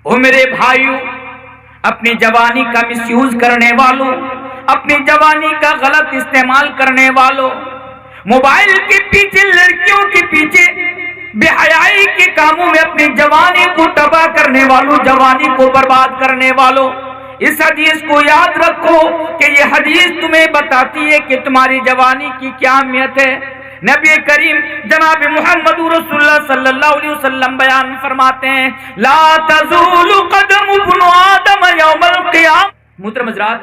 او میرے بھائیوں، اپنی جوانی کا مس یوز کرنے والوں، اپنی جوانی کا غلط استعمال کرنے والوں، موبائل کے پیچھے، لڑکیوں کے پیچھے، بے حیائی کے کاموں میں اپنی جوانی کو تباہ کرنے والوں، جوانی کو برباد کرنے والوں، اس حدیث کو یاد رکھو کہ یہ حدیث تمہیں بتاتی ہے کہ تمہاری جوانی کی کیا اہمیت ہے۔ نبی کریم جناب محمد رسول اللہ صلی اللہ علیہ وسلم بیان فرماتے ہیں، لا تزول قدم ابن آدم یوم القیامہ۔ محترم حضرات،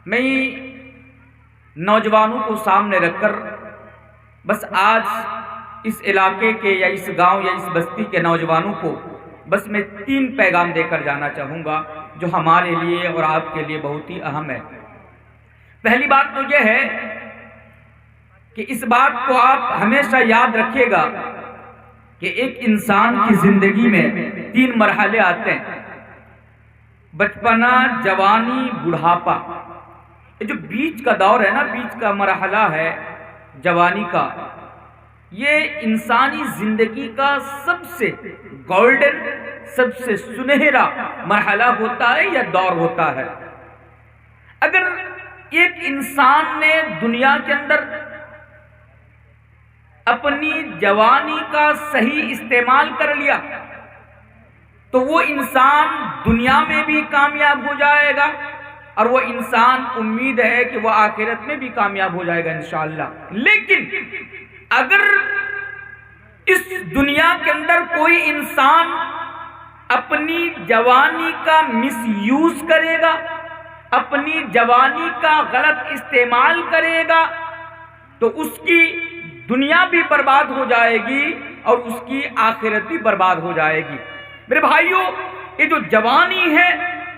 میں نوجوانوں کو سامنے رکھ کر بس آج اس علاقے کے یا اس گاؤں یا اس بستی کے نوجوانوں کو بس میں 3 پیغام دے کر جانا چاہوں گا جو ہمارے لیے اور آپ کے لیے بہت ہی اہم ہے۔ پہلی بات تو یہ ہے کہ اس بات کو آپ ہمیشہ یاد رکھیے گا کہ ایک انسان کی زندگی میں 3 مرحلے آتے ہیں: بچپنا، جوانی، بڑھاپا۔ یہ جو بیچ کا دور ہے نا، بیچ کا مرحلہ ہے جوانی کا، یہ انسانی زندگی کا سب سے گولڈن، سب سے سنہرا مرحلہ ہوتا ہے یا دور ہوتا ہے۔ اگر ایک انسان نے دنیا کے اندر اپنی جوانی کا صحیح استعمال کر لیا تو وہ انسان دنیا میں بھی کامیاب ہو جائے گا، اور وہ انسان امید ہے کہ وہ آخرت میں بھی کامیاب ہو جائے گا انشاءاللہ۔ لیکن اگر اس دنیا کے اندر کوئی انسان اپنی جوانی کا مس یوز کرے گا، اپنی جوانی کا غلط استعمال کرے گا، تو اس کی دنیا بھی برباد ہو جائے گی اور اس کی آخرت بھی برباد ہو جائے گی۔ میرے بھائیوں، یہ جو جوانی ہے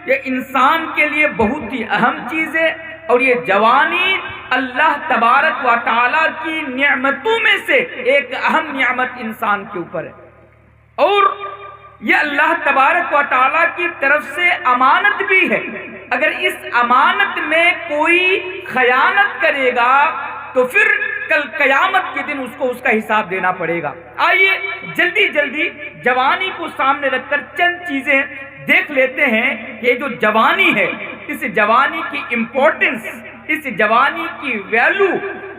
یہ انسان کے لیے بہت ہی اہم چیز ہے، اور یہ جوانی اللہ تبارک و تعالیٰ کی نعمتوں میں سے ایک اہم نعمت انسان کے اوپر ہے، اور یہ اللہ تبارک و تعالیٰ کی طرف سے امانت بھی ہے۔ اگر اس امانت میں کوئی خیانت کرے گا تو پھر کل قیامت کے دن اس کو اس کا حساب دینا پڑے گا۔ آئیے جلدی جلدی جوانی کو سامنے رکھ کر چند چیزیں دیکھ لیتے ہیں کہ یہ جو جوانی ہے، اس جوانی کی امپورٹنس، اس جوانی کی ویلیو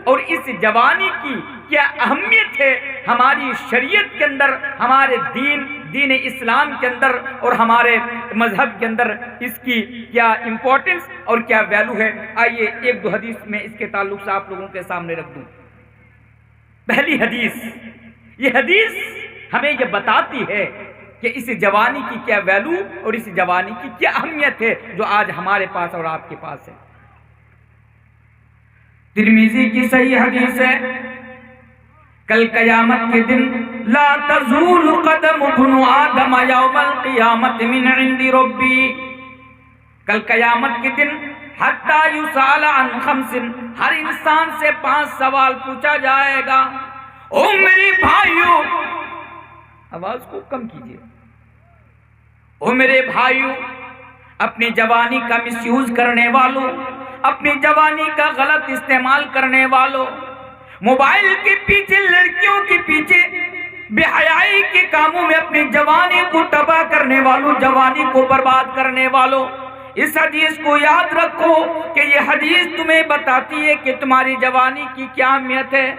اور اس جوانی کی کیا اہمیت ہے ہماری شریعت کے اندر، ہمارے دین اسلام کے اندر اور ہمارے مذہب کے اندر اس کی کیا امپورٹنس اور کیا ویلیو ہے۔ آئیے 1-2 حدیث میں اس کے تعلق سے آپ لوگوں کے سامنے رکھ دوں۔ پہلی حدیث، یہ حدیث ہمیں یہ بتاتی ہے کہ اس جوانی کی کیا ویلیو اور اس جوانی کی کیا اہمیت ہے جو آج ہمارے پاس اور آپ کے پاس ہے۔ ترمذی کی صحیح حدیث ہے، کل قیامت کے دن لا تزول قدم ابن آدم یوم القیامت من عند ربی، کل قیامت کے دن حتی یسال عن 5، ہر انسان سے 5 سوال پوچھا جائے گا۔ او میرے بھائیوں، آواز کو کم کیجئے، او میرے بھائیوں، اپنی جوانی کا مس یوز کرنے والوں، اپنی جوانی کا غلط استعمال کرنے والوں، موبائل کے پیچھے، لڑکیوں کے پیچھے، بے حیائی کے کاموں میں اپنی جوانی کو تباہ کرنے والوں، جوانی کو برباد کرنے والوں، اس حدیث کو یاد رکھو کہ یہ حدیث تمہیں بتاتی ہے کہ تمہاری جوانی کی کیا اہمیت ہے۔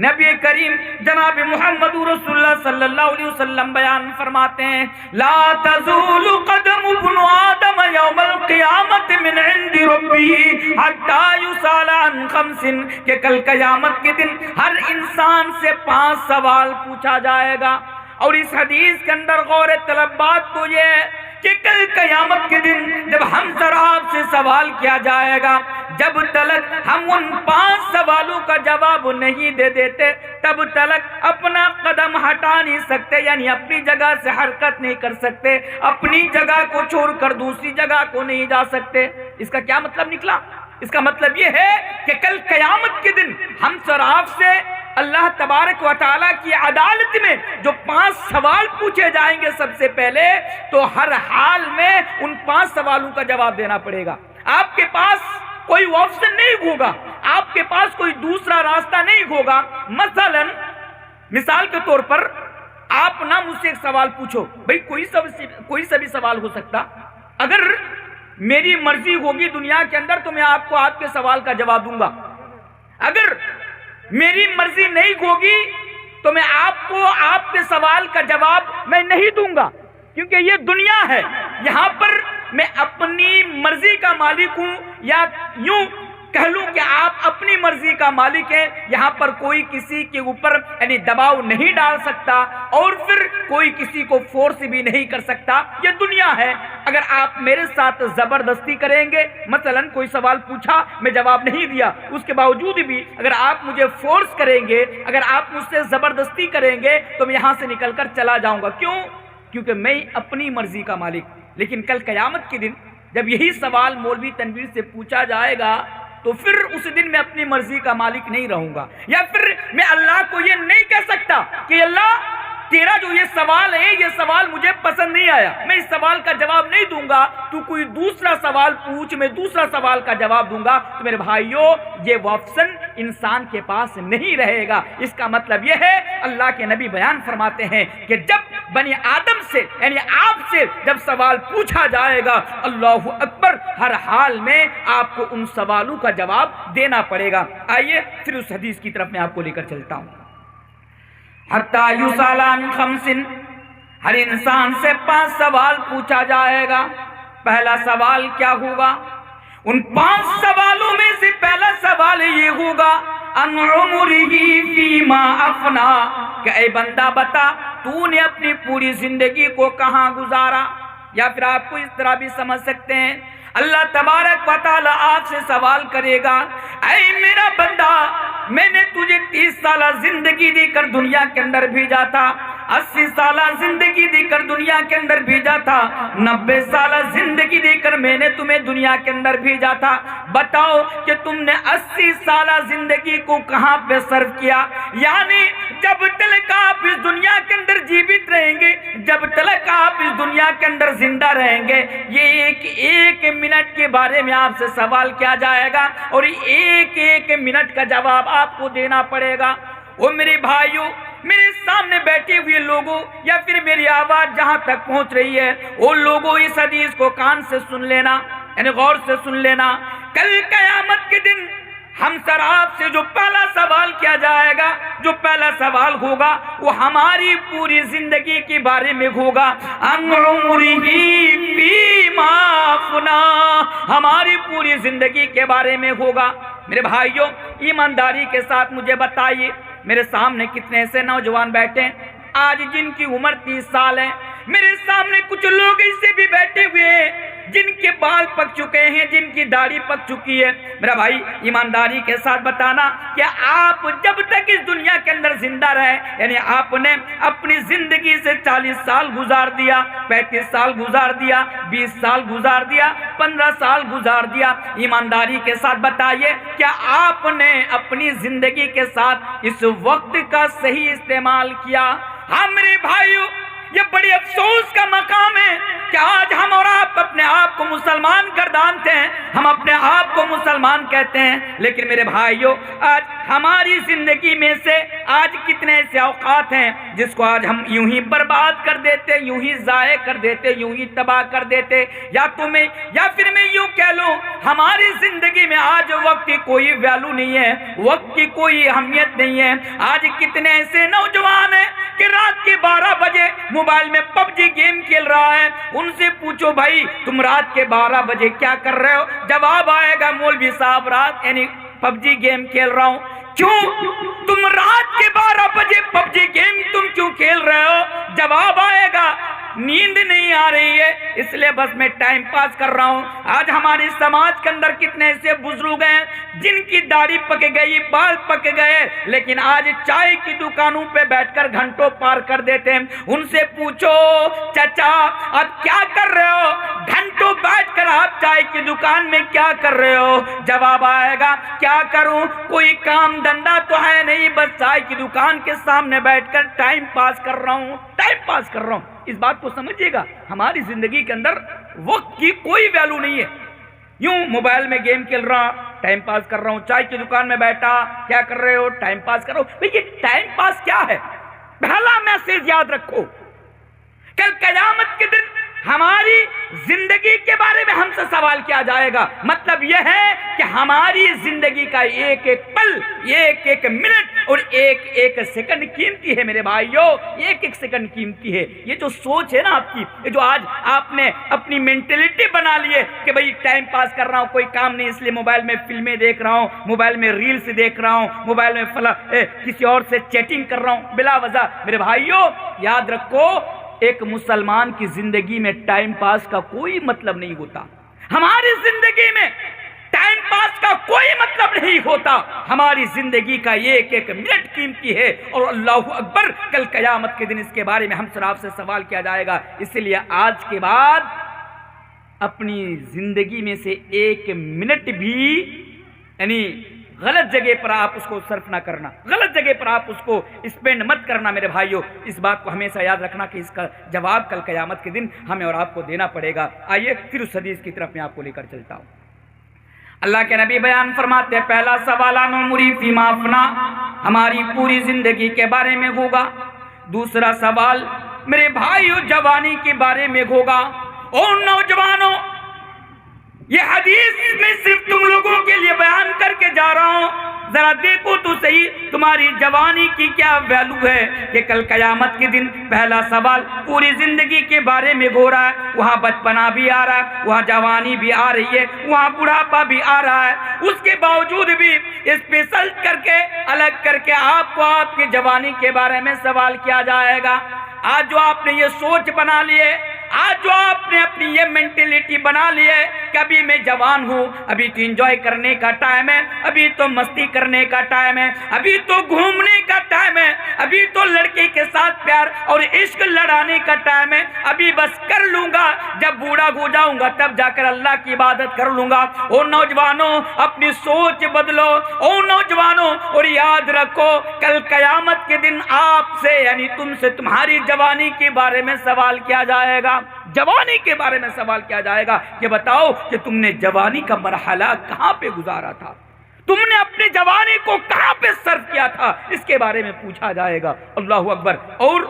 نبی کریم جناب محمد رسول اللہ صلی اللہ علیہ وسلم بیان فرماتے ہیں، لا تزول قدم ابن آدم یوم القیامت من عند ربی حتی یسال عن 5، کہ کل قیامت کے دن ہر انسان سے 5 سوال پوچھا جائے گا۔ اور اس حدیث کے اندر غور طلب بات تو یہ ہے کہ کل قیامت کے دن جب ہم آپ سے سوال کیا جائے گا، جب تلک ہم ان 5 سوالوں کا جواب نہیں دے دیتے تب تلک اپنا قدم ہٹا نہیں سکتے، یعنی اپنی جگہ سے حرکت نہیں کر سکتے، اپنی جگہ کو چھوڑ کر دوسری جگہ کو نہیں جا سکتے۔ اس کا کیا مطلب نکلا؟ اس کا مطلب یہ ہے کہ کل قیامت کے دن ہم آپ سے اللہ تبارک و تعالیٰ کی عدالت میں جو 5 سوال پوچھے جائیں گے سب سے پہلے، تو ہر حال میں ان 5 سوالوں کا جواب دینا پڑے گا۔ آپ کے پاس کوئی آپشن نہیں ہوگا، آپ کے پاس کوئی دوسرا راستہ نہیں ہوگا۔ مثال کے طور پر آپ نہ مجھ سے ایک سوال پوچھو. بھئی کوئی سا بھی سوال ہو سکتا. اگر میری مرضی ہوگی دنیا کے اندر تو میں آپ کو آپ کے سوال کا جواب دوں گا. اگر میری مرضی نہیں ہوگی تو میں آپ کو آپ کے سوال کا جواب میں نہیں دوں گا. کیونکہ یہ دنیا ہے, یہاں پر میں اپنی مرضی کا مالک ہوں, یا یوں کہہ لوں کہ آپ اپنی مرضی کا مالک ہیں. یہاں پر کوئی کسی کے اوپر یعنی دباؤ نہیں ڈال سکتا, اور پھر کوئی کسی کو فورس بھی نہیں کر سکتا. یہ دنیا ہے. اگر آپ میرے ساتھ زبردستی کریں گے, مثلا کوئی سوال پوچھا میں جواب نہیں دیا, اس کے باوجود بھی اگر آپ مجھے فورس کریں گے, اگر آپ مجھ سے زبردستی کریں گے تو میں یہاں سے نکل کر چلا جاؤں گا. کیوں؟ کیونکہ میں اپنی مرضی کا مالک. لیکن کل قیامت کے دن جب یہی سوال مولوی تنویر سے پوچھا جائے گا تو پھر اس دن میں اپنی مرضی کا مالک نہیں رہوں گا, یا پھر میں اللہ کو یہ نہیں کہہ سکتا کہ اللہ تیرا جو یہ سوال ہے یہ سوال مجھے پسند نہیں آیا, میں اس سوال کا جواب نہیں دوں گا, تو کوئی دوسرا سوال پوچھ, میں دوسرا سوال کا جواب دوں گا. تو میرے بھائیوں, یہ آپشن انسان کے پاس نہیں رہے گا. اس کا مطلب یہ ہے, اللہ کے نبی بیان فرماتے ہیں کہ جب بنی آدم سے یعنی آپ سے جب سوال پوچھا جائے گا, اللہ اکبر, ہر حال میں آپ کو ان سوالوں کا جواب دینا پڑے گا. آئیے پھر اس حدیث کی طرف میں آپ کو لے کر چلتا ہوں. حتی یسأل عن خمس, ہر انسان سے 5 سوال پوچھا جائے گا. پہلا سوال کیا ہوگا؟ ان 5 سوالوں میں سے پہلا سوال یہ ہوگا, ان عمرہ فیما افنا, کہ اے بندہ بتا تو نے اپنی پوری زندگی کو کہاں گزارا. یا پھر آپ کو اس طرح بھی سمجھ سکتے ہیں, اللہ تبارک و تعالی آپ سے سوال کرے گا, اے میرا بندہ میں نے تجھے 30 سالہ زندگی دے کر دنیا کے اندر بھیجا تھا, 80 سالہ زندگی دے کر دنیا کے اندر بھیجا تھا, 90 سالہ زندگی دے کر میں نے تمہیں دنیا کے اندر بھیجا تھا. بتاؤ کہ تم نے 80 سالہ زندگی کو کہاں پہ صرف کیا؟ یعنی جب تلک آپ اس دنیا کے اندر جیوت رہیں گے, جب تلک آپ اس دنیا کے اندر زندہ رہیں گے, یہ ایک منٹ کے بارے میں آپ سے سوال کیا جائے گا, اور ایک منٹ کا جواب آپ کو دینا پڑے گا. وہ میرے بھائیوں, میرے سامنے بیٹھے ہوئے لوگوں, یا پھر میری آواز جہاں تک پہنچ رہی ہے, وہ لوگوں اس حدیث کو کان سے سن لینا, یعنی غور سے سن لینا. کل قیامت کے دن ہم سر آپ سے جو پہلا سوال کیا جائے گا, جو پہلا سوال ہوگا وہ ہماری پوری زندگی کے بارے میں ہوگا. ان عمرہ فیما افنا, ہماری پوری زندگی کے بارے میں ہوگا. میرے بھائیوں, ایمانداری کے ساتھ مجھے بتائیے, میرے سامنے کتنے ایسے نوجوان بیٹھے ہیں آج جن کی عمر 30 سال ہے. میرے سامنے کچھ لوگ ایسے بھی بیٹھے ہوئے ہیں جن کے بال پک چکے ہیں, جن کی داڑھی پک چکی ہے. میرا بھائی ایمانداری کے ساتھ بتانا کہ آپ جب تک اس دنیا کے اندر زندہ رہے, یعنی آپ نے اپنی زندگی سے 40 سال گزار دیا, 35 سال گزار دیا, 20 سال گزار دیا, 15 سال گزار دیا, ایمانداری کے ساتھ بتائیے کیا آپ نے اپنی زندگی کے ساتھ اس وقت کا صحیح استعمال کیا؟ ہاں میرے بھائیوں, یہ بڑی افسوس کا مقام ہے کہ آج ہم اور آپ اپنے آپ کو مسلمان گردانتے ہیں, ہم اپنے آپ کو مسلمان کہتے ہیں, لیکن میرے بھائیوں آج ہماری زندگی میں سے آج کتنے ایسے اوقات ہیں جس کو آج ہم یوں ہی برباد کر دیتے, یوں ہی ضائع کر دیتے, یوں ہی تباہ کر دیتے. یا پھر میں یوں کہہ لوں, ہماری زندگی میں آج وقت کی کوئی ویلو نہیں ہے, وقت کی کوئی اہمیت نہیں ہے. آج کتنے ایسے نوجوان ہیں کہ رات کے 12 بجے موبائل میں پب جی گیم کھیل رہا ہے. ان سے پوچھو بھائی تم رات کے 12 بجے کیا کر رہے ہو؟ جواب آئے گا مولوی صاحب رات یعنی پب جی گیم کھیل رہا ہوں. کیوں تم رات کے 12 بجے پب جی گیم تم کیوں کھیل رہے ہو؟ جواب آئے گا نیند نہیں آ رہی ہے اس لیے بس میں ٹائم پاس کر رہا ہوں. آج ہمارے سماج کے اندر کتنے ایسے بزرگ ہیں جن کی داڑھی پک گئی, بال پک گئے, لیکن آج چائے کی دکانوں پہ بیٹھ کر گھنٹوں پار کر دیتے ہیں. ان سے پوچھو چچا آپ کیا کر رہے ہو, گھنٹوں بیٹھ کر آپ چائے کی دکان میں کیا کر رہے ہو؟ جواب آئے گا کیا کروں, کوئی کام دھندا تو ہے نہیں, بس چائے کی دکان کے سامنے بیٹھ کر ٹائم پاس کر رہا ہوں, ٹائم پاس کر رہا ہوں. اس بات کو سمجھیے گا, ہماری زندگی کے اندر وقت کی کوئی ویلو نہیں ہے. یوں موبائل میں گیم کھیل رہا, ٹائم پاس کر رہا ہوں, چائے کی دکان میں بیٹھا, کیا کر رہے ہو؟ ٹائم پاس کر رہا ہوں. بھئی یہ ٹائم پاس کیا ہے؟ پہلا میسج یاد رکھو، کل قیامت کے دن ہماری زندگی کے بارے میں ہم سے سوال کیا جائے گا۔ مطلب یہ ہے کہ ہماری زندگی کا ایک ایک پل، ایک ایک منٹ اور ایک ایک سیکنڈ قیمتی ہے میرے بھائیوں، ایک ایک سیکنڈ قیمتی ہے۔ یہ جو سوچ ہے نا آپ کی، یہ جو آج آپ نے اپنی مینٹلٹی بنا لی ہے کہ بھئی ٹائم پاس کر رہا ہوں، کوئی کام نہیں اس لیے موبائل میں فلمیں دیکھ رہا ہوں، موبائل میں ریلز دیکھ رہا ہوں، موبائل میں کسی اور سے چیٹنگ کر رہا ہوں بلا وجہ۔ میرے بھائیوں یاد رکھو، ایک مسلمان کی زندگی میں ٹائم پاس کا کوئی مطلب نہیں ہوتا۔ ہماری زندگی میں ٹائم پاس کا کوئی مطلب نہیں ہوتا، ہماری زندگی کا ایک ایک منٹ قیمتی ہے، اور اللہ اکبر کل قیامت کے دن اس کے بارے میں ہم سے آپ سے سوال کیا جائے گا۔ اس لیے آج کے بعد اپنی زندگی میں سے ایک منٹ بھی یعنی غلط جگہ پر آپ اس کو صرف نہ کرنا، غلط جگہ پر آپ اس کو اسپینڈ مت کرنا میرے بھائیوں۔ اس بات کو ہمیشہ یاد رکھنا کہ اس کا جواب کل قیامت کے دن ہمیں اور آپ کو دینا پڑے گا۔ آئیے پھر اس حدیث کی طرف میں آپ کو لے کر چلتا ہوں۔ اللہ کے نبی بیان فرماتے ہیں، پہلا سوال عن عمری فیما افنا، ہماری پوری زندگی کے بارے میں ہوگا۔ دوسرا سوال میرے بھائیوں جوانی کے بارے میں ہوگا۔ اور نوجوانوں، یہ حدیث میں صرف تم لوگوں کے لیے بیان کر کے جا رہا ہوں، ذرا دیکھو تو صحیح تمہاری جوانی کی کیا ویلو ہے کہ کل قیامت کے دن پہلا سوال پوری زندگی کے بارے میں ہو رہا ہے۔ وہاں بچپنا بھی آ رہا ہے، وہاں جوانی بھی آ رہی ہے، وہاں بڑھاپا بھی آ رہا ہے، اس کے باوجود بھی اسپیشل کر کے الگ کر کے آپ کو آپ کی جوانی کے بارے میں سوال کیا جائے گا۔ آج جو آپ نے یہ سوچ بنا لیے، آج جو آپ نے اپنی یہ مینٹلٹی بنا لی ہے کہ ابھی میں جوان ہوں، ابھی تو انجوائے کرنے کا ٹائم ہے، ابھی تو مستی کرنے کا ٹائم ہے، ابھی تو گھومنے کا ٹائم ہے، ابھی تو لڑکے کے ساتھ پیار اور عشق لڑانے کا ٹائم ہے، ابھی بس کر لوں گا، جب بوڑھا ہو جاؤں گا تب جا کر اللہ کی عبادت کر لوں گا۔ اور نوجوانوں اپنی سوچ بدلو، اور نوجوانوں اور یاد رکھو کل قیامت کے دن آپ سے یعنی تم سے تمہاری جوانی کے بارے میں سوال کیا جائے گا، جوانی کے بارے میں سوال کیا جائے گا کہ بتاؤ کہ تم نے جوانی کا مرحلہ کہاں پہ گزارا تھا، تم نے اپنی جوانی کو کہاں پہ صرف کیا تھا، اس کے بارے میں پوچھا جائے گا۔ اللہ اکبر۔ اور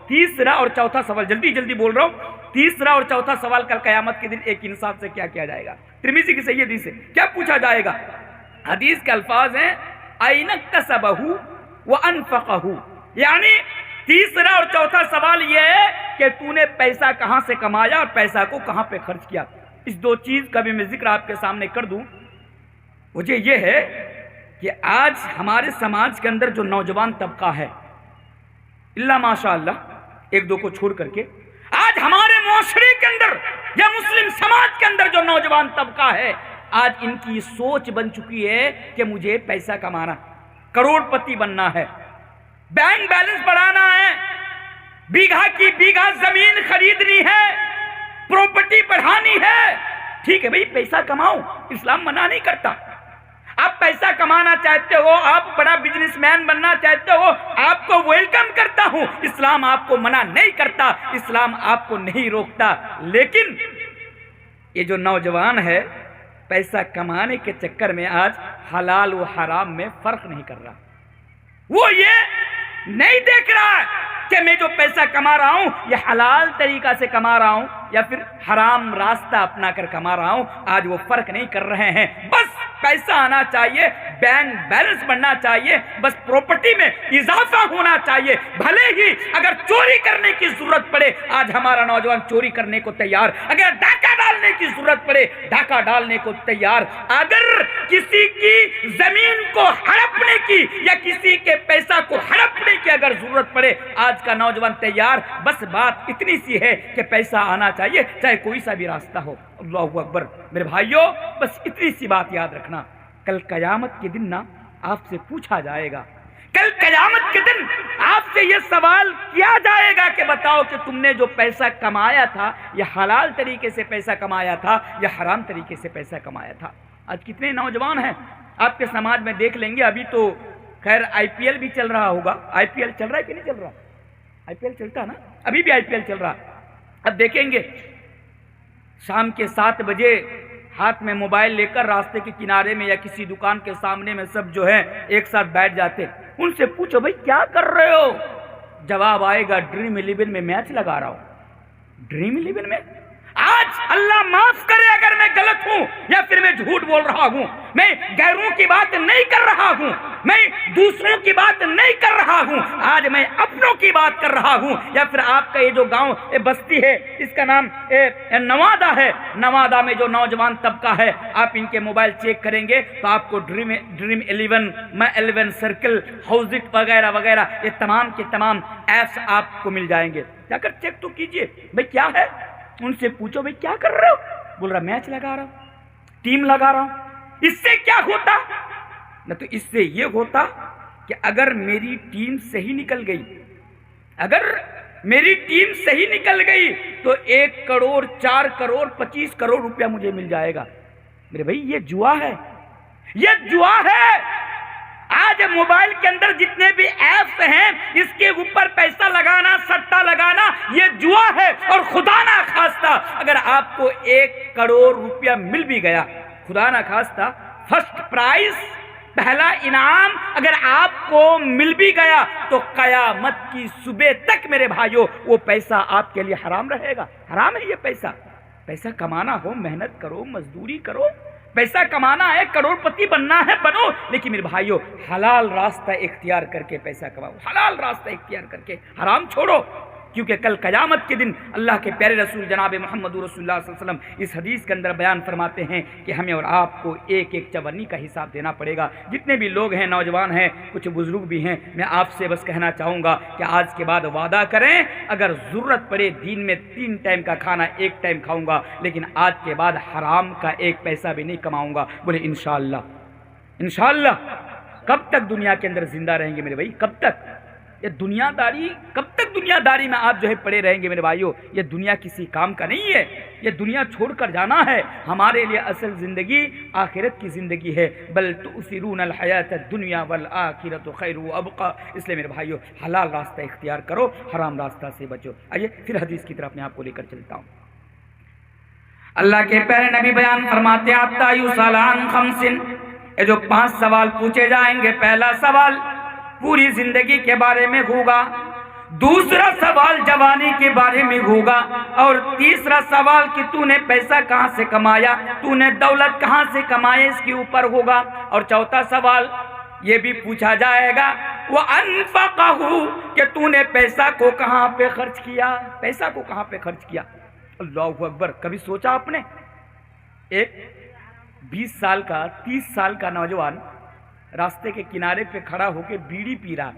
تیسرا اور چوتھا سوال، جلدی جلدی بول رہا ہوں، تیسرا اور چوتھا سوال کل قیامت کے دن ایک انسان سے کیا کیا جائے گا؟ ترمذی کی صحیح حدیث سے کیا پوچھا جائے گا؟ حدیث کے الفاظ ہیں اَيْنَ اكْتَسَبَهُ وَأَنفَقَهُ، یعنی تیسرا اور چوتھا سوال یہ ہے کہ تو نے پیسہ کہاں سے کمایا اور پیسہ کو کہاں پہ خرچ کیا۔ اس دو چیز کا بھی میں ذکر آپ کے سامنے کر دوں۔ مجھے یہ ہے کہ آج ہمارے سماج کے اندر جو نوجوان طبقہ ہے، اللہ ماشاء اللہ ایک دو کو چھوڑ کر کے، آج ہمارے معاشرے کے اندر یا مسلم سماج کے اندر جو نوجوان طبقہ ہے، آج ان کی سوچ بن چکی ہے کہ مجھے پیسہ کمانا، کروڑ پتی بننا ہے، بینک بیلنس بڑھانا ہے، بیگھا کی بیگھا زمین خریدنی ہے، پراپرٹی بڑھانی ہے۔ ٹھیک ہے بھئی، پیسہ کماؤ، اسلام منع نہیں کرتا۔ آپ پیسہ کمانا چاہتے ہو، آپ بڑا بزنس مین بننا چاہتے ہو، آپ کو ویلکم کرتا ہوں، اسلام آپ کو منع نہیں کرتا، اسلام آپ کو نہیں روکتا۔ لیکن یہ جو نوجوان ہے پیسہ کمانے کے چکر میں آج حلال و حرام میں فرق نہیں کر رہا، وہ یہ نہیں دیکھ رہا کہ میں جو پیسہ کما رہا ہوں یہ حلال طریقہ سے کما رہا ہوں یا پھر حرام راستہ اپنا کر کما رہا ہوں، آج وہ فرق نہیں کر رہے ہیں۔ بس پیسہ آنا چاہیے، بینک بیلنس بڑھنا چاہیے، بس پراپرٹی میں اضافہ ہونا چاہیے، بھلے ہی اگر چوری کرنے کی ضرورت پڑے، آج ہمارا نوجوان چوری کرنے کو تیار، اگر ڈاکہ ڈالنے کی ضرورت پڑے ڈاکہ ڈالنے کو تیار، اگر کسی کی زمین کو ہڑپنے کی یا کسی کے پیسہ کو ہڑپنے کی اگر ضرورت پڑے، آج کا نوجوان تیار۔ بس بات اتنی سی ہے کہ پیسہ آنا چاہیے، چاہے کوئی سا بھی راستہ ہو۔ اللہ اکبر۔ میرے بھائیوں بس اتنی سی بات یاد رکھنا، کل قیامت کے دن نا آپ سے پوچھا جائے گا، کل قیامت کے دن آپ سے یہ سوال کیا جائے گا کہ بتاؤ کہ تم نے جو پیسہ کمایا تھا یہ حلال طریقے سے پیسہ کمایا تھا یا حرام طریقے سے پیسہ کمایا تھا۔ آج کتنے نوجوان ہیں آپ کے سماج میں دیکھ لیں گے، ابھی تو خیر آئی پی ایل بھی چل رہا ہوگا، آئی پی ایل چل رہا ہے کہ نہیں چل رہا؟ آئی پی ایل چلتا نا، ابھی بھی آئی پی ایل چل رہا۔ اب دیکھیں گے شام کے 7 بجے ہاتھ میں موبائل لے کر راستے کے کنارے میں یا کسی دکان کے سامنے میں سب جو ہے ایک ساتھ بیٹھ جاتے، ان سے پوچھو بھائی کیا کر رہے ہو؟ جواب آئے گا ڈریم 11 میں میچ لگا رہا ہوں۔ ڈریم 11 میں؟ آج اللہ معاف کرے اگر میں غلط ہوں یا پھر میں جھوٹ بول رہا ہوں، میں غیروں کی بات نہیں کر رہا ہوں، میں دوسروں کی بات نہیں کر رہا ہوں، آج میں اپنوں کی بات کر رہا ہوں۔ یا پھر آپ کا یہ جو گاؤں بستی ہے اس کا نام نوادہ ہے، نوادہ میں جو نوجوان طبقہ ہے، آپ ان کے موبائل چیک کریں گے تو آپ کو ڈریم 11 میں 11 سرکل ہاؤزٹ وغیرہ وغیرہ یہ تمام کے تمام ایپس آپ کو مل جائیں گے۔ جا کر چیک تو کیجئے بھئی کیا ہے، ان سے پوچھو بھئی کیا کر رہے ہو، بول رہا میچ لگا رہا ہوں، ٹیم لگا رہا ہوں۔ اس سے کیا ہوتا؟ نہ تو اس سے یہ ہوتا کہ اگر میری ٹیم صحیح نکل گئی، اگر میری ٹیم صحیح نکل گئی تو 1 کروڑ 4 کروڑ 25 کروڑ روپیہ مجھے مل جائے گا۔ میرے بھائی یہ جوا ہے، یہ جوا ہے۔ آج موبائل کے اندر جتنے بھی ایپس ہیں اس کے اوپر پیسہ لگانا، سٹا لگانا یہ جوا ہے۔ اور خدا نہ خواستہ اگر آپ کو 1 کروڑ روپیہ مل بھی گیا، خدا نہ خواستہ فرسٹ پرائز، پہلا انعام اگر آپ کو مل بھی گیا تو قیامت کی صبح تک میرے بھائیوں وہ پیسہ آپ کے لیے حرام رہے گا۔ حرام ہے یہ پیسہ۔ پیسہ کمانا ہو محنت کرو، مزدوری کرو، پیسہ کمانا ہے، کروڑ پتی بننا ہے بنو، لیکن میرے بھائیوں حلال راستہ اختیار کر کے پیسہ کماؤ، حلال راستہ اختیار کر کے، حرام چھوڑو۔ کیونکہ کل قیامت کے دن اللہ کے پیارے رسول جناب محمد رسول اللہ صلی اللہ علیہ وسلم اس حدیث کے اندر بیان فرماتے ہیں کہ ہمیں اور آپ کو ایک ایک چونی کا حساب دینا پڑے گا۔ جتنے بھی لوگ ہیں، نوجوان ہیں، کچھ بزرگ بھی ہیں، میں آپ سے بس کہنا چاہوں گا کہ آج کے بعد وعدہ کریں اگر ضرورت پڑے دین میں 3 ٹائم کا کھانا 1 ٹائم کھاؤں گا، لیکن آج کے بعد حرام کا 1 پیسہ بھی نہیں کماؤں گا۔ بولے انشاءاللہ، انشاءاللہ۔ کب تک دنیا کے اندر زندہ رہیں گے میرے بھائی؟ کب تک یہ دنیا داری، کب تک دنیا داری میں آپ جو ہے پڑے رہیں گے میرے بھائیوں؟ یہ دنیا کسی کام کا نہیں ہے، یہ دنیا چھوڑ کر جانا ہے۔ ہمارے لیے اصل زندگی آخرت کی زندگی ہے۔ بل تؤثرون الحیات الدنیا والآخرۃ خیر وابقی۔ اس لیے میرے بھائیوں حلال راستہ اختیار کرو، حرام راستہ سے بچو۔ آئیے پھر حدیث کی طرف میں آپ کو لے کر چلتا ہوں۔ اللہ کے پیارے نبی بیان فرماتے ہیں حتی یسأل عن 5، یہ جو 5 سوال پوچھے جائیں گے، پہلا سوال پوری زندگی کے بارے میں ہوگا، دوسرا سوال جوانی کے بارے میں ہوگا، اور تیسرا سوال کہ تو نے پیسہ کہاں سے کمایا، تو نے دولت کہاں سے کمایا، اس کے اوپر ہوگا، اور چوتھا سوال یہ بھی پوچھا جائے گا وَأَنفَقَهُ کہ تو نے پیسہ کو کہاں پہ خرچ کیا، پیسہ کو کہاں پہ خرچ کیا۔ اللہ اکبر۔ کبھی سوچا آپ نے ایک 20 سال کا 30 سال کا نوجوان راستے کے کنارے پہ کھڑا ہو کے بیڑی پی رہا؟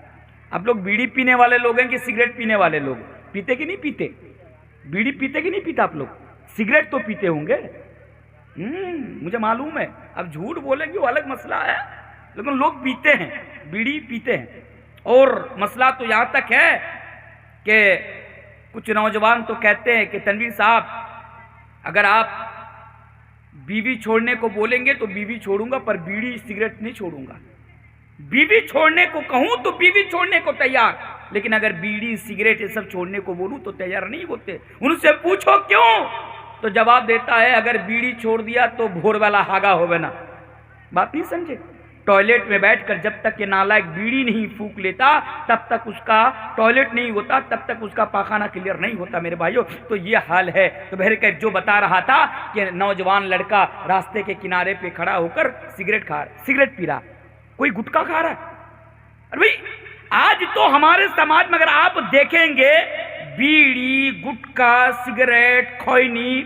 آپ لوگ بیڑی پینے والے لوگ ہیں کہ سگریٹ پینے والے لوگ؟ پیتے کہ نہیں پیتے؟ بیڑی پیتے کہ نہیں پیتا آپ لوگ؟ سگریٹ تو پیتے ہوں گے، مجھے معلوم ہے۔ اب جھوٹ بولیں گے وہ الگ مسئلہ ہے، لیکن لوگ پیتے ہیں، بیڑی پیتے ہیں۔ اور مسئلہ تو یہاں تک ہے کہ کچھ نوجوان تو کہتے ہیں کہ تنویر صاحب اگر آپ بیوی چھوڑنے کو بولیں گے تو بیوی چھوڑوں گا، پر بیڑی سگریٹ نہیں چھوڑوں گا۔ بیوی چھوڑنے کو کہوں تو بیوی چھوڑنے کو تیار، لیکن اگر بیڑی سگریٹ یہ سب چھوڑنے کو بولوں تو تیار نہیں ہوتے۔ ان سے پوچھو کیوں، تو جواب دیتا ہے اگر بیڑی چھوڑ دیا تو بھور والا ہاگا ہوگا نا۔ بات نہیں سمجھے؟ ٹوائلٹ میں بیٹھ کر جب تک کہ نالائق بیڑی نہیں پھونک لیتا تب تک اس کا ٹوائلٹ نہیں ہوتا، تب تک اس کا پاخانہ کلیئر نہیں ہوتا میرے بھائیوں۔ تو یہ حال ہے۔ تو بہرکیف جو بتا رہا تھا کہ نوجوان لڑکا راستے کے کنارے پہ کھڑا ہو کر سگریٹ پی رہا، کوئی گٹکا کھا رہا ہے۔ ارے بھائی آج تو ہمارے سماج میں اگر آپ دیکھیں گے بیڑی، گٹکا، سگریٹ، کھوئنی،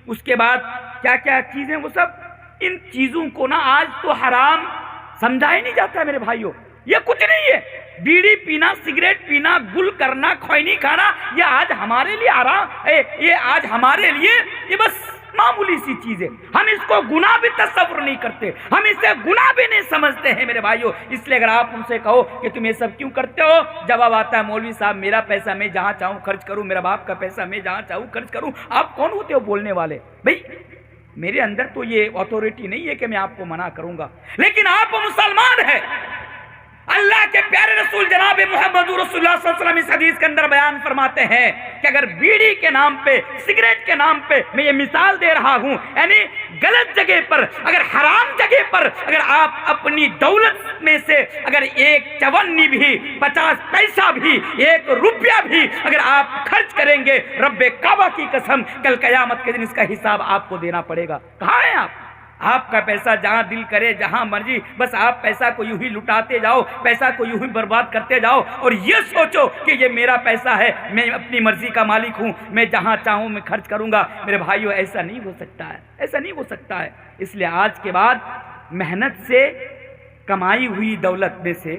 اس کے بعد کیا کیا چیزیں، وہ سب ان چیزوں کو نا آج تو حرام سمجھا ہی نہیں جاتا میرے بھائیوں۔ یہ کچھ نہیں ہے، بیڑی پینا، سگریٹ پینا، گل کرنا، کھوئنی کھانا، یہ آج ہمارے لیے حرام ہے، یہ آج ہمارے لیے یہ بس معمولی سی چیز ہے۔ ہم اس کو گناہ بھی تصور نہیں کرتے، ہم اسے گناہ بھی نہیں سمجھتے ہیں میرے بھائیوں۔ اس لیے اگر آپ ان سے کہو کہ تم یہ سب کیوں کرتے ہو، جواب آتا ہے مولوی صاحب میرا پیسہ میں جہاں چاہوں خرچ کروں، میرا باپ کا پیسہ میں جہاں چاہوں خرچ کروں۔ آپ کون ہوتے ہو بولنے والے؟ بھائی میرے اندر تو یہ اتھارٹی نہیں ہے کہ میں آپ کو منع کروں گا، لیکن آپ مسلمان ہیں، اللہ کے پیارے رسول جناب محمد رسول اللہ صلی اللہ علیہ وسلم اس حدیث کے اندر بیان فرماتے ہیں کہ اگر بیڑی کے نام پہ، سگریٹ کے نام پہ، میں یہ مثال دے رہا ہوں، یعنی غلط جگہ پر، اگر حرام جگہ پر اگر آپ اپنی دولت میں سے اگر ایک چونی بھی، 50 پیسہ بھی، 1 روپیہ بھی اگر آپ خرچ کریں گے، رب کعبہ کی قسم کل قیامت کے دن اس کا حساب آپ کو دینا پڑے گا۔ کہاں ہیں آپ کا پیسہ جہاں دل کرے، جہاں مرضی، بس آپ پیسہ کو یوں ہی لٹاتے جاؤ، پیسہ کو یوں ہی برباد کرتے جاؤ اور یہ سوچو کہ یہ میرا پیسہ ہے، میں اپنی مرضی کا مالک ہوں، میں جہاں چاہوں میں خرچ کروں گا۔ میرے بھائیو، ایسا نہیں ہو سکتا ہے، ایسا نہیں ہو سکتا ہے۔ اس لیے آج کے بعد محنت سے کمائی ہوئی دولت میں سے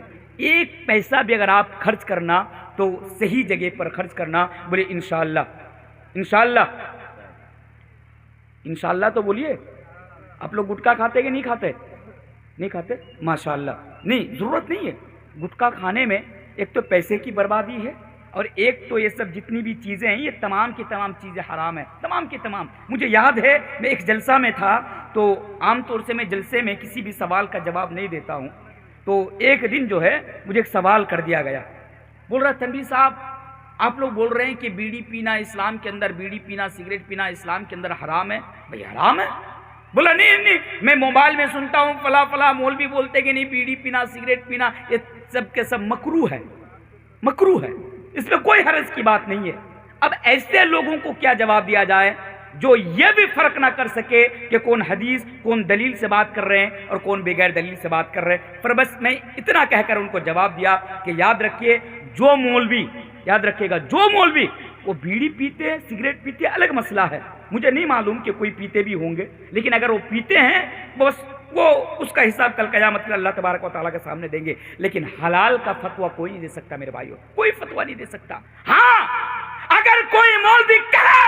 1 پیسہ بھی اگر آپ خرچ کرنا تو صحیح جگہ پر خرچ کرنا۔ بولے انشاءاللہ، انشاءاللہ، انشاءاللہ تو بولیے۔ آپ لوگ گٹکا کھاتے کہ نہیں کھاتے؟ نہیں کھاتے؟ ماشاءاللہ۔ نہیں، ضرورت نہیں ہے گٹکا کھانے میں۔ ایک تو پیسے کی بربادی ہے اور ایک تو یہ سب جتنی بھی چیزیں ہیں یہ تمام کی تمام چیزیں حرام ہیں، تمام کی تمام۔ مجھے یاد ہے میں ایک جلسہ میں تھا، تو عام طور سے میں جلسے میں کسی بھی سوال کا جواب نہیں دیتا ہوں، تو ایک دن جو ہے مجھے ایک سوال کر دیا گیا۔ بول رہا تنویر صاحب، آپ لوگ بول رہے ہیں کہ بیڑی پینا اسلام کے اندر، بیڑی پینا، سگریٹ پینا اسلام کے اندر حرام ہے۔ بھئی حرام ہے؟ بولا نہیں، میں موبائل میں سنتا ہوں فلاں فلاں مولوی بولتے کہ نہیں، بیڑی پینا، سگریٹ پینا یہ سب کے سب مکروہ ہے، مکروہ ہے، اس میں کوئی حرج کی بات نہیں ہے۔ اب ایسے لوگوں کو کیا جواب دیا جائے جو یہ بھی فرق نہ کر سکے کہ کون حدیث، کون دلیل سے بات کر رہے ہیں اور کون بغیر دلیل سے بات کر رہے ہیں۔ پر بس میں اتنا کہہ کر ان کو جواب دیا کہ یاد رکھیے، جو مولوی، یاد رکھیے گا، جو مولوی وہ بیڑی پیتے ہیں، سگریٹ پیتے ہیں، الگ مسئلہ ہے، مجھے نہیں معلوم کہ کوئی پیتے بھی ہوں گے، لیکن اگر وہ پیتے ہیں بس وہ اس کا حساب کل قیامت میں اللہ تبارک و تعالیٰ کے سامنے دیں گے۔ لیکن حلال کا فتویٰ کوئی نہیں دے سکتا میرے بھائیوں، کوئی فتویٰ نہیں دے سکتا۔ ہاں، اگر کوئی مولوی کہے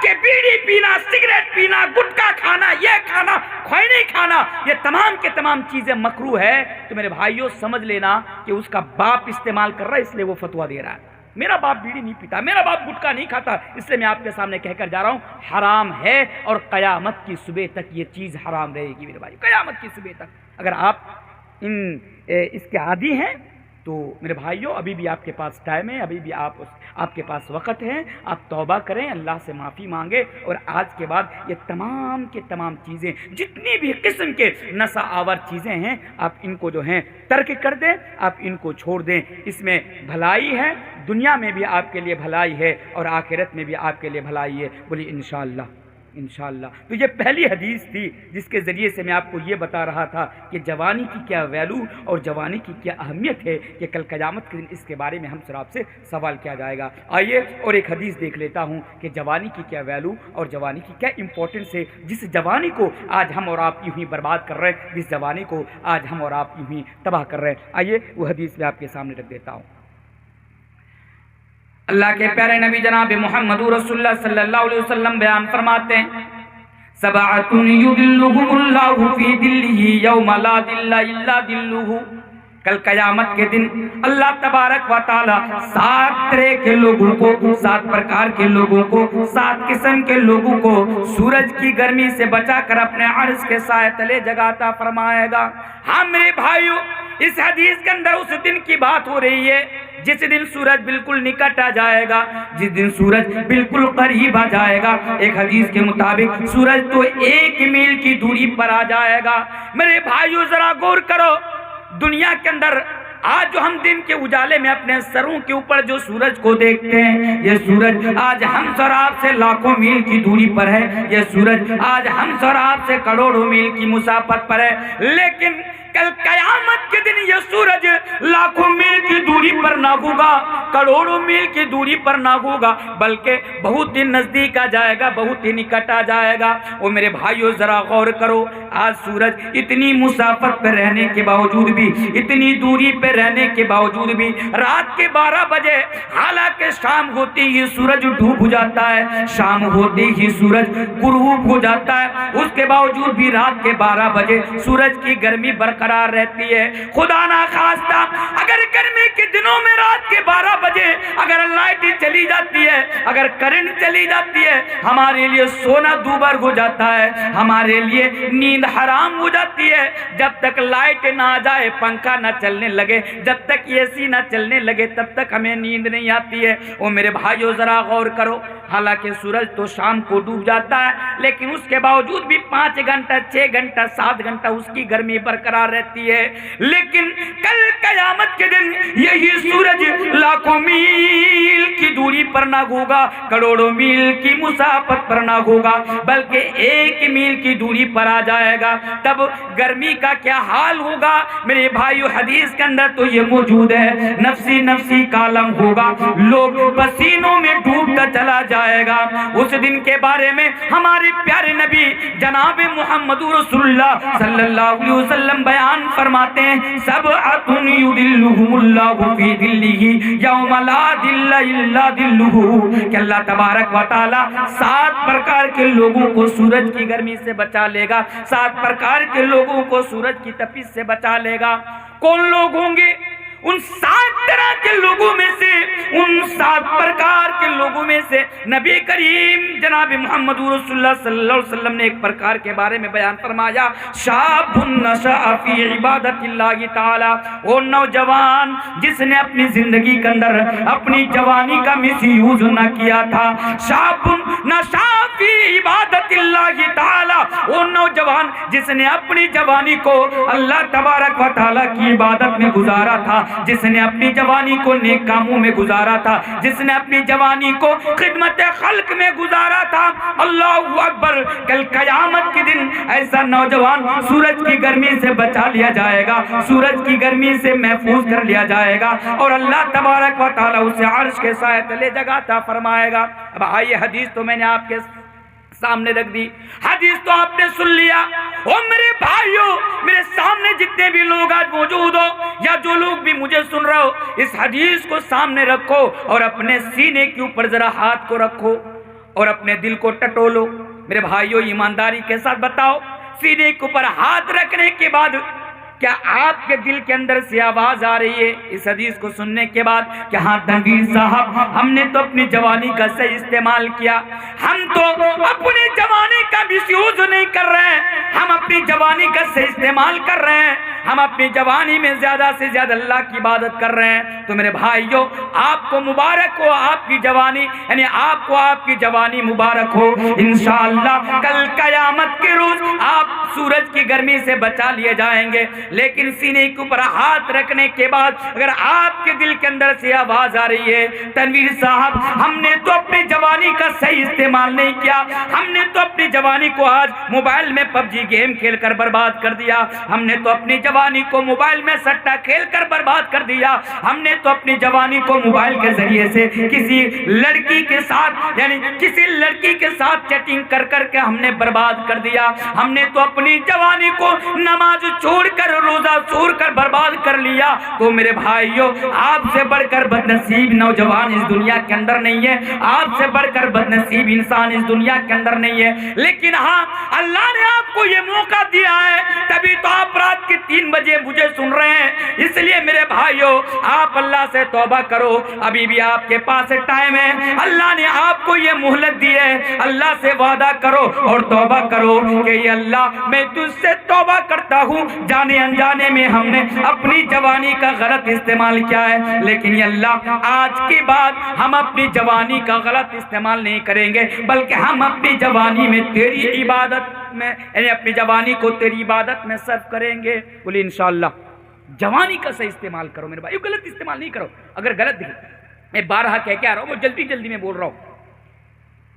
کہ بیڑی پینا، سگریٹ پینا، گٹکا کھانا، یہ کھانا، کھوئنی کھانا، یہ تمام کے تمام چیزیں مکروہ ہے، تو میرے بھائیوں سمجھ لینا کہ اس کا باپ استعمال کر رہا ہے، اس لیے وہ فتویٰ دے رہا ہے۔ میرا باپ بیڑی نہیں پیتا، میرا باپ گٹکا نہیں کھاتا، اس لیے میں آپ کے سامنے کہہ کر جا رہا ہوں حرام ہے، اور قیامت کی صبح تک یہ چیز حرام رہے گی میرے بھائی، قیامت کی صبح تک۔ اگر آپ اس کے عادی ہیں تو میرے بھائیوں ابھی بھی آپ کے پاس ٹائم ہے، ابھی بھی آپ کے پاس وقت ہے، آپ توبہ کریں، اللہ سے معافی مانگیں، اور آج کے بعد یہ تمام کے تمام چیزیں، جتنی بھی قسم کے نشہ آور چیزیں ہیں، آپ ان کو جو ہیں ترک کر دیں، آپ ان کو چھوڑ دیں۔ اس میں بھلائی ہے، دنیا میں بھی آپ کے لیے بھلائی ہے اور آخرت میں بھی آپ کے لیے بھلائی ہے۔ بولیے انشاءاللہ، انشاءاللہ۔ تو یہ پہلی حدیث تھی جس کے ذریعے سے میں آپ کو یہ بتا رہا تھا کہ جوانی کی کیا ویلو اور جوانی کی کیا اہمیت ہے، کہ کل قیامت کے دن اس کے بارے میں ہم سب آپ سے سوال کیا جائے گا۔ آئیے اور ایک حدیث دیکھ لیتا ہوں کہ جوانی کی کیا ویلو اور جوانی کی کیا امپورٹنس ہے، جس جوانی کو آج ہم اور آپ یوں ہی برباد کر رہے ہیں، جس جوانی کو آج ہم اور آپ یوں ہی تباہ کر رہے ہیں۔ آئیے وہ حدیث میں آپ کے سامنے رکھ دیتا ہوں۔ اللہ کے پیارے نبی جناب محمد رسول اللہ صلی اللہ علیہ وسلم بیان فرماتے ہیں، سبعۃ یظلھم اللہ فی ظلہ یوم لا ظل الا ظلہ۔ کل قیامت کے دن اللہ تبارک و تعالی 7 طرح کے لوگوں کو، 7 پرکار کے لوگوں کو، 7 قسم کے لوگوں کو سورج کی گرمی سے بچا کر اپنے عرش کے سائے تلے جگہ عطا فرمائے گا۔ ہاں میرے بھائیو، اس حدیث کے اندر اس دن کی بات ہو رہی ہے جس دن سورج بالکل نکٹ آ جائے گا، جس دن سورج بالکل قریب آ جائے گا۔ ایک حدیث کے مطابق سورج تو 1 میل کی دوری پر آ جائے گا۔ میرے بھائیو ذرا غور کرو، دنیا کے اندر آج جو ہم دن کے اجالے میں اپنے سروں کے اوپر جو سورج کو دیکھتے ہیں، یہ سورج آج ہم اور آپ سے لاکھوں میل کی دوری پر ہے، یہ سورج آج ہم اور آپ سے کروڑوں میل کی مسافت پر ہے، لیکن کل قیامت کے دن یہ سورج لاکھوں میل کی دوری پر نہ ہوگا، کروڑوں میل کی دوری پر نہ ہوگا، بلکہ بہت ہی نزدیک آ جائے گا، بہت ہی نکٹ آ جائے گا۔ اور میرے بھائیو ذرا غور کرو، آج سورج اتنی مسافت پہ رہنے کے باوجود بھی، اتنی دوری پہ رہنے کے باوجود بھی، رات کے 12 بجے حالانکہ شام ہوتے ہی سورج ڈوب ہو جاتا ہے، شام ہوتے ہی سورج غروب ہو جاتا ہے، اس کے باوجود بھی رات کے 12 بجے سورج کی گرمی برقرار رہتی ہے۔ خدا نہ خواستہ اگر گرمی کے دنوں میں رات کے 12 بجے اگر لائٹ چلی جاتی ہے، اگر کرنٹ چلی جاتی ہے، ہمارے لیے سونا دوبر ہو جاتا ہے، ہمارے لیے نیند حرام ہو جاتی ہے۔ جب تک لائٹ نہ آ جائے، پنکھا نہ چلنے لگے، جب تک یہ اے سی نہ چلنے لگے تب تک ہمیں نیند نہیں آتی ہے۔ او میرے بھائیو ذرا غور کرو، حالانکہ سورج تو شام کو ڈوب جاتا ہے لیکن اس کے باوجود بھی 5 گھنٹہ 6 گھنٹہ 7 گھنٹہ اس کی گرمی برقرار رہتی ہے، لیکن کل قیامت کے دن یہی سورج لاکھوں میل کی دوری پر نہ ہوگا، کروڑوں میل کی مسافت پر نہ ہوگا، بلکہ 1 میل کی دوری پر آ جائے گا۔ تب گرمی کا کیا حال ہوگا میرے بھائیو؟ حدیث کے اندر تو یہ موجود ہے، نفسی نفسی کا عالم ہوگا، لوگ پسینوں میں ڈوبتا چلا جائے گا۔ اس دن کے بارے میں ہمارے پیارے نبی جناب محمد رسول اللہ صلی اللہ علیہ وسلم بیان فرماتے ہیں، سبعۃ یظلھم اللہ فی ظلہ یوم لا ظل الا ظلہ، کہ اللہ تبارک و تعالی 7 پرکار کے لوگوں کو سورج کی گرمی سے بچا لے گا، 7 پرکار کے لوگوں کو سورج کی تپش سے بچا لے گا۔ کون لوگ ہوں گے؟ ان 7 طرح کے لوگوں میں سے، ان 7 پرکار کے لوگوں میں سے نبی کریم جناب محمد رسول اللہ صلی اللہ علیہ وسلم نے ایک پرکار کے بارے میں بیان فرمایا، شاب نشأ فی عبادت اللہ تعالی، وہ نوجوان جس نے اپنی زندگی کے اندر اپنی جوانی کا مس یوز نہ کیا تھا، شاب نشأ فی عبادت اللہ تعالی، وہ نوجوان جس نے اپنی جوانی کو اللہ تبارک و تعالی کی عبادت میں گزارا تھا، جس نے اپنی جوانی کو نیک کاموں میں گزارا تھا، جس نے اپنی جوانی کو خدمت خلق میں گزارا تھا۔ اللہ اکبر! کل قیامت کے دن ایسا نوجوان سورج کی گرمی سے بچا لیا جائے گا، سورج کی گرمی سے محفوظ کر لیا جائے گا، اور اللہ تبارک و تعالی اسے عرش کے سائے تلے جگہ عطا فرمائے گا۔ اب آئیے، حدیث تو میں نے آپ کے سامنے رکھ دی، حدیث تو آپ نے سن لیا۔ اور میرے بھائیوں، میرے سامنے جتنے بھی لوگ آج موجود ہو یا جو لوگ بھی مجھے سن رہے ہو، اس حدیث کو سامنے رکھو اور اپنے سینے کے اوپر ذرا ہاتھ کو رکھو اور اپنے دل کو ٹٹولو۔ میرے بھائیوں، ایمانداری کے ساتھ بتاؤ، سینے کے اوپر ہاتھ رکھنے کے بعد کیا آپ کے دل کے اندر سے آواز آ رہی ہے اس حدیث کو سننے کے بعد کہ ہاں تنویر صاحب، ہم نے تو اپنی جوانی کا صحیح استعمال کیا، ہم تو اپنی جوانی کا مس یوز نہیں کر رہے ہیں، ہم اپنی جوانی کا صحیح استعمال کر رہے ہیں، ہم اپنی جوانی میں زیادہ سے زیادہ اللہ کی عبادت کر رہے ہیں؟ تو میرے بھائیوں، آپ کو مبارک ہو آپ کی جوانی، یعنی آپ کو آپ کی جوانی مبارک ہو۔ انشاءاللہ کل قیامت کے روز آپ سورج کی گرمی سے بچا لیے جائیں گے، لیکن سینے کے اوپر ہاتھ رکھنے کے بعد اگر آپ کے دل کے اندر سے آواز آ رہی ہے، تنویر صاحب ہم نے تو اپنی جوانی کا صحیح استعمال نہیں کیا، ہم نے تو اپنی جوانی کو آج موبائل میں PUBG گیم کھیل کر برباد کر دیا، ہم نے تو اپنی جوانی کو موبائل میں سٹا کھیل کر برباد کر دیا، ہم نے تو اپنی جوانی کو موبائل کے ذریعے سے کسی لڑکی کے ساتھ، یعنی کسی لڑکی کے ساتھ چیٹنگ کر کر کے ہم نے برباد کر دیا، ہم نے تو اپنی جوانی کو نماز چھوڑ کر روزہ چھوڑ کر برباد کر لیا۔ تو میرے بھائیوں، آپ سے بڑھ کر بدنصیب نوجوان اس دنیا کے اندر نہیں ہے، آپ سے بڑھ کر بدنصیب انسان اس دنیا کے اندر نہیں ہے، لیکن ہاں اللہ نے آپ کو یہ موقع دیا ہے، تبھی تو آپ رات کے 3 بجے مجھے سن رہے ہیں۔ اس لیے میرے بھائیوں، آپ اللہ سے توبہ کرو، ابھی بھی آپ کے پاس ٹائم ہے، اللہ نے آپ کو یہ مہلت دی ہے، اللہ سے وعدہ کرو اور توبہ کرو کہ یہ اللہ میں تجھ سے توبہ کرتا ہوں، جانے انجانے میں ہم نے اپنی جوانی کا غلط استعمال کیا ہے، لیکن یہ اللہ آج کے بعد ہم اپنی جوانی کا غلط استعمال نہیں کریں گے، بلکہ ہم اپنی جوانی میں تیری عبادت میں، یعنی اپنی جوانی کو تیری عبادت میں صرف کریں گے۔ بولیے انشاءاللہ۔ جوانی کا صحیح استعمال کرو میرے بھائی، غلط استعمال نہیں کرو۔ اگر غلط دیکھیں، میں بارہا کہہ کے آ رہا ہوں، وہ جلدی جلدی میں بول رہا ہوں،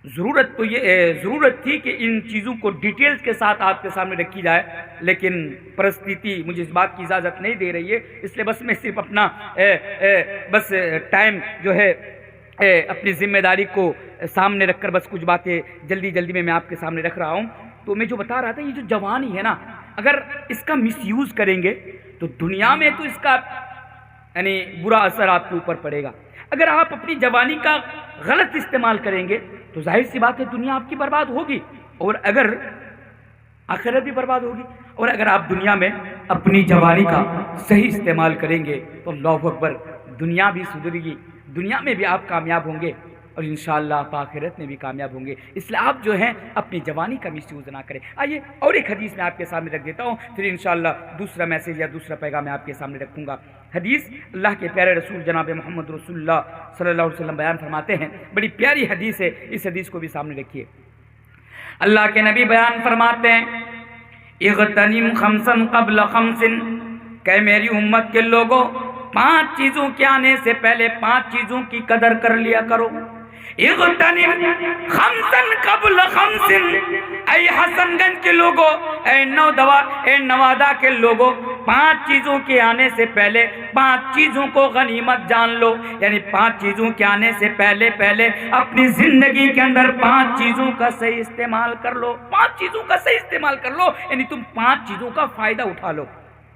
ضرورت تھی کہ ان چیزوں کو ڈیٹیلز کے ساتھ آپ کے سامنے رکھی جائے، لیکن پرستیتی مجھے اس بات کی اجازت نہیں دے رہی ہے، اس لیے بس میں صرف اپنا بس ٹائم جو ہے اپنی ذمہ داری کو سامنے رکھ کر بس کچھ باتیں جلدی جلدی میں آپ کے سامنے رکھ رہا ہوں۔ تو میں جو بتا رہا تھا، یہ جو جوانی ہے نا، اگر اس کا مس یوز کریں گے تو دنیا میں تو اس کا یعنی برا اثر آپ کے اوپر پڑے گا، اگر آپ اپنی جوانی کا غلط استعمال کریں گے تو ظاہر سی بات ہے دنیا آپ کی برباد ہوگی، اور اگر آخرت بھی برباد ہوگی، اور اگر آپ دنیا میں اپنی جوانی کا صحیح استعمال کریں گے تو اللہ اکبر، دنیا بھی سدھرے گی، دنیا میں بھی آپ کامیاب ہوں گے اور انشاءاللہ آپ آخرت میں بھی کامیاب ہوں گے۔ اس لیے آپ جو ہیں اپنی جوانی کا مس یوز نہ کریں۔ آئیے اور ایک حدیث میں آپ کے سامنے رکھ دیتا ہوں، پھر انشاءاللہ دوسرا میسیج یا دوسرا پیغام میں آپ کے سامنے رکھوں گا۔ حدیث اللہ کے پیارے رسول جناب محمد رسول اللہ صلی اللہ علیہ وسلم بیان فرماتے ہیں، بڑی پیاری حدیث ہے، اس حدیث کو بھی سامنے رکھیے۔ اللہ کے نبی بیان فرماتے ہیں، اغتنم خمسا قبل خمس، کہ میری امت کے لوگوں 5 چیزوں کے آنے سے پہلے 5 چیزوں کی قدر کر لیا کرو۔ اغتنم خمسا قبل خمس، اے حسن گنج کے لوگوں، اے نوادا کے لوگوں، 5 چیزوں کے آنے سے پہلے 5 چیزوں کو غنیمت جان لو، یعنی 5 چیزوں کے آنے سے پہلے اپنی زندگی کے اندر 5 چیزوں کا صحیح استعمال کر لو، 5 چیزوں کا صحیح استعمال کر لو، یعنی تم 5 چیزوں کا فائدہ اٹھا لو۔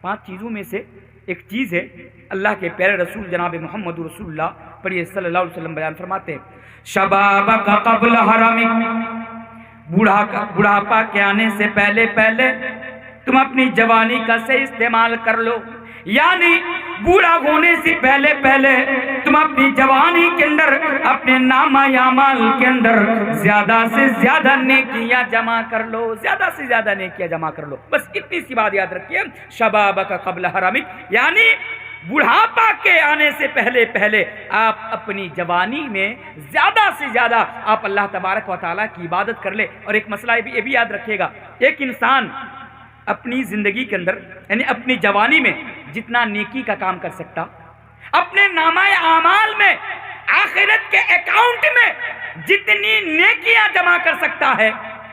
5 چیزوں میں سے ایک چیز ہے، اللہ کے پیارے رسول جناب محمد رسول اللہ پڑھیے صلی اللہ علیہ وسلم بیان فرماتے ہیں، شبابک قبل حرمک، بڑھاپا کے آنے سے پہلے تم اپنی جوانی کا صحیح استعمال کر لو، یعنی بوڑھا ہونے سے پہلے تم اپنی جوانی کے اندر اپنے نامہ اعمال کے اندر زیادہ سے زیادہ نیکیاں جمع کر لو، زیادہ سے زیادہ نیکیاں جمع کر لو۔ بس اتنی سی بات یاد رکھیے، شبابک قبل حرمک، یعنی بڑھاپا کے آنے سے پہلے آپ اپنی جوانی میں زیادہ سے زیادہ آپ اللہ تبارک و تعالیٰ کی عبادت کر لے۔ اور ایک مسئلہ یہ بھی یاد رکھیے گا، ایک انسان اپنی زندگی کے اندر یعنی اپنی جوانی میں جتنا نیکی کا کام کر سکتا، اپنے نامہ اعمال میں آخرت کے اکاؤنٹ میں جتنی نیکیاں جمع کر سکتا ہے،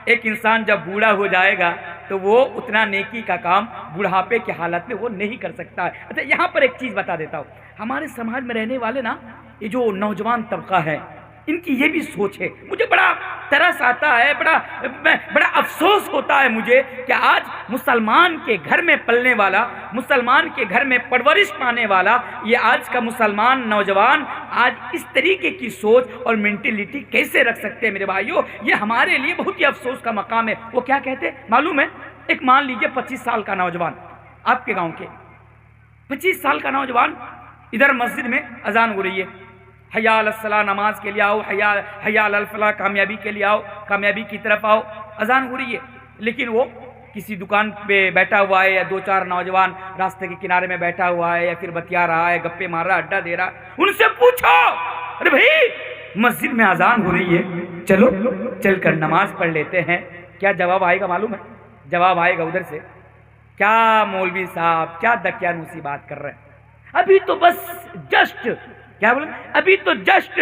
ایک انسان جب بوڑھا ہو جائے گا تو وہ اتنا نیکی کا کام بڑھاپے کی حالت میں وہ نہیں کر سکتا ہے۔ اچھا یہاں پر ایک چیز بتا دیتا ہوں، ہمارے سماج میں رہنے والے نا، یہ جو نوجوان طبقہ ہے، ان کی یہ بھی سوچ ہے، مجھے بڑا ترس آتا ہے، بڑا افسوس ہوتا ہے مجھے کہ آج مسلمان کے گھر میں پلنے والا، مسلمان کے گھر میں پرورش پانے والا یہ آج کا مسلمان نوجوان آج اس طریقے کی سوچ اور مینٹلٹی کیسے رکھ سکتے ہیں۔ میرے بھائیوں، یہ ہمارے لیے بہت ہی افسوس کا مقام ہے۔ وہ کیا کہتے معلوم ہے؟ ایک مان لیجئے 25 سال کا نوجوان، آپ کے گاؤں کے 25 سال کا نوجوان، ادھر مسجد میں اذان ہو رہی ہے، حیا علی الصلاۃ، نماز کے لیے آؤ، حیا علی الفلاح، کامیابی کے لیے آؤ، کامیابی کی طرف آؤ، اذان ہو رہی ہے، لیکن وہ کسی دکان پہ بیٹھا ہوا ہے، یا 2-4 نوجوان راستے کے کنارے میں بیٹھا ہوا ہے، یا پھر بتیا رہا ہے، گپے مار رہا ہے، اڈا دے رہا ہے۔ ان سے پوچھو، ارے بھائی مسجد میں اذان ہو رہی ہے، چلو چل کر نماز پڑھ لیتے ہیں، کیا جواب آئے گا معلوم ہے؟ جواب آئے گا ادھر سے، کیا مولوی صاحب کیا دقیانوسی بات کر رہے ہیں، ابھی تو بس جسٹ کیا بولے، ابھی تو جسٹ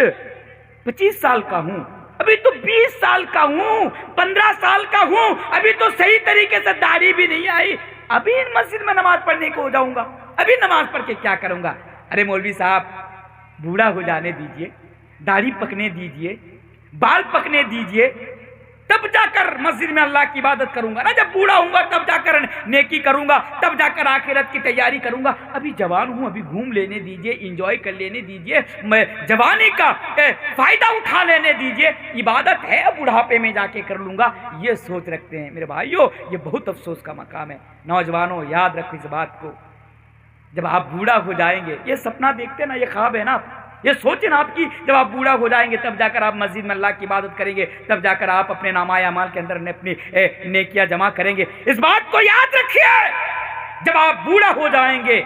25 سال کا ہوں، ابھی تو 20 سال کا ہوں، 15 سال کا ہوں، ابھی تو صحیح طریقے سے داڑھی بھی نہیں آئی، ابھی مسجد میں نماز پڑھنے کو ہو جاؤں گا، ابھی نماز پڑھ کے کیا کروں گا۔ ارے مولوی صاحب بوڑھا ہو جانے دیجئے، داڑھی پکنے دیجئے، بال پکنے دیجئے، تب جا کر مسجد میں اللہ کی عبادت کروں گا نا، جب بوڑھا ہوں گا تب جا کر نیکی کروں گا، تب جا کر آخرت کی تیاری کروں گا، ابھی جوان ہوں، ابھی گھوم لینے دیجئے، انجوائے کر لینے دیجئے، میں جوانی کا فائدہ اٹھا لینے دیجئے، عبادت ہے بڑھاپے میں جا کے کر لوں گا، یہ سوچ رکھتے ہیں۔ میرے بھائیوں، یہ بہت افسوس کا مقام ہے۔ نوجوانوں یاد رکھو اس بات کو، جب آپ بوڑھا ہو جائیں گے، یہ سپنا دیکھتے نا، یہ خواب ہے نا، یہ سوچیں آپ کی، جب آپ بوڑھا ہو جائیں گے تب جا کر آپ مسجد میں اللہ کی عبادت کریں گے، تب جا کر آپ اپنے نامہ اعمال کے اندر اپنی نیکیاں جمع کریں گے۔ اس بات کو یاد رکھیے، جب آپ بوڑھا ہو جائیں گے،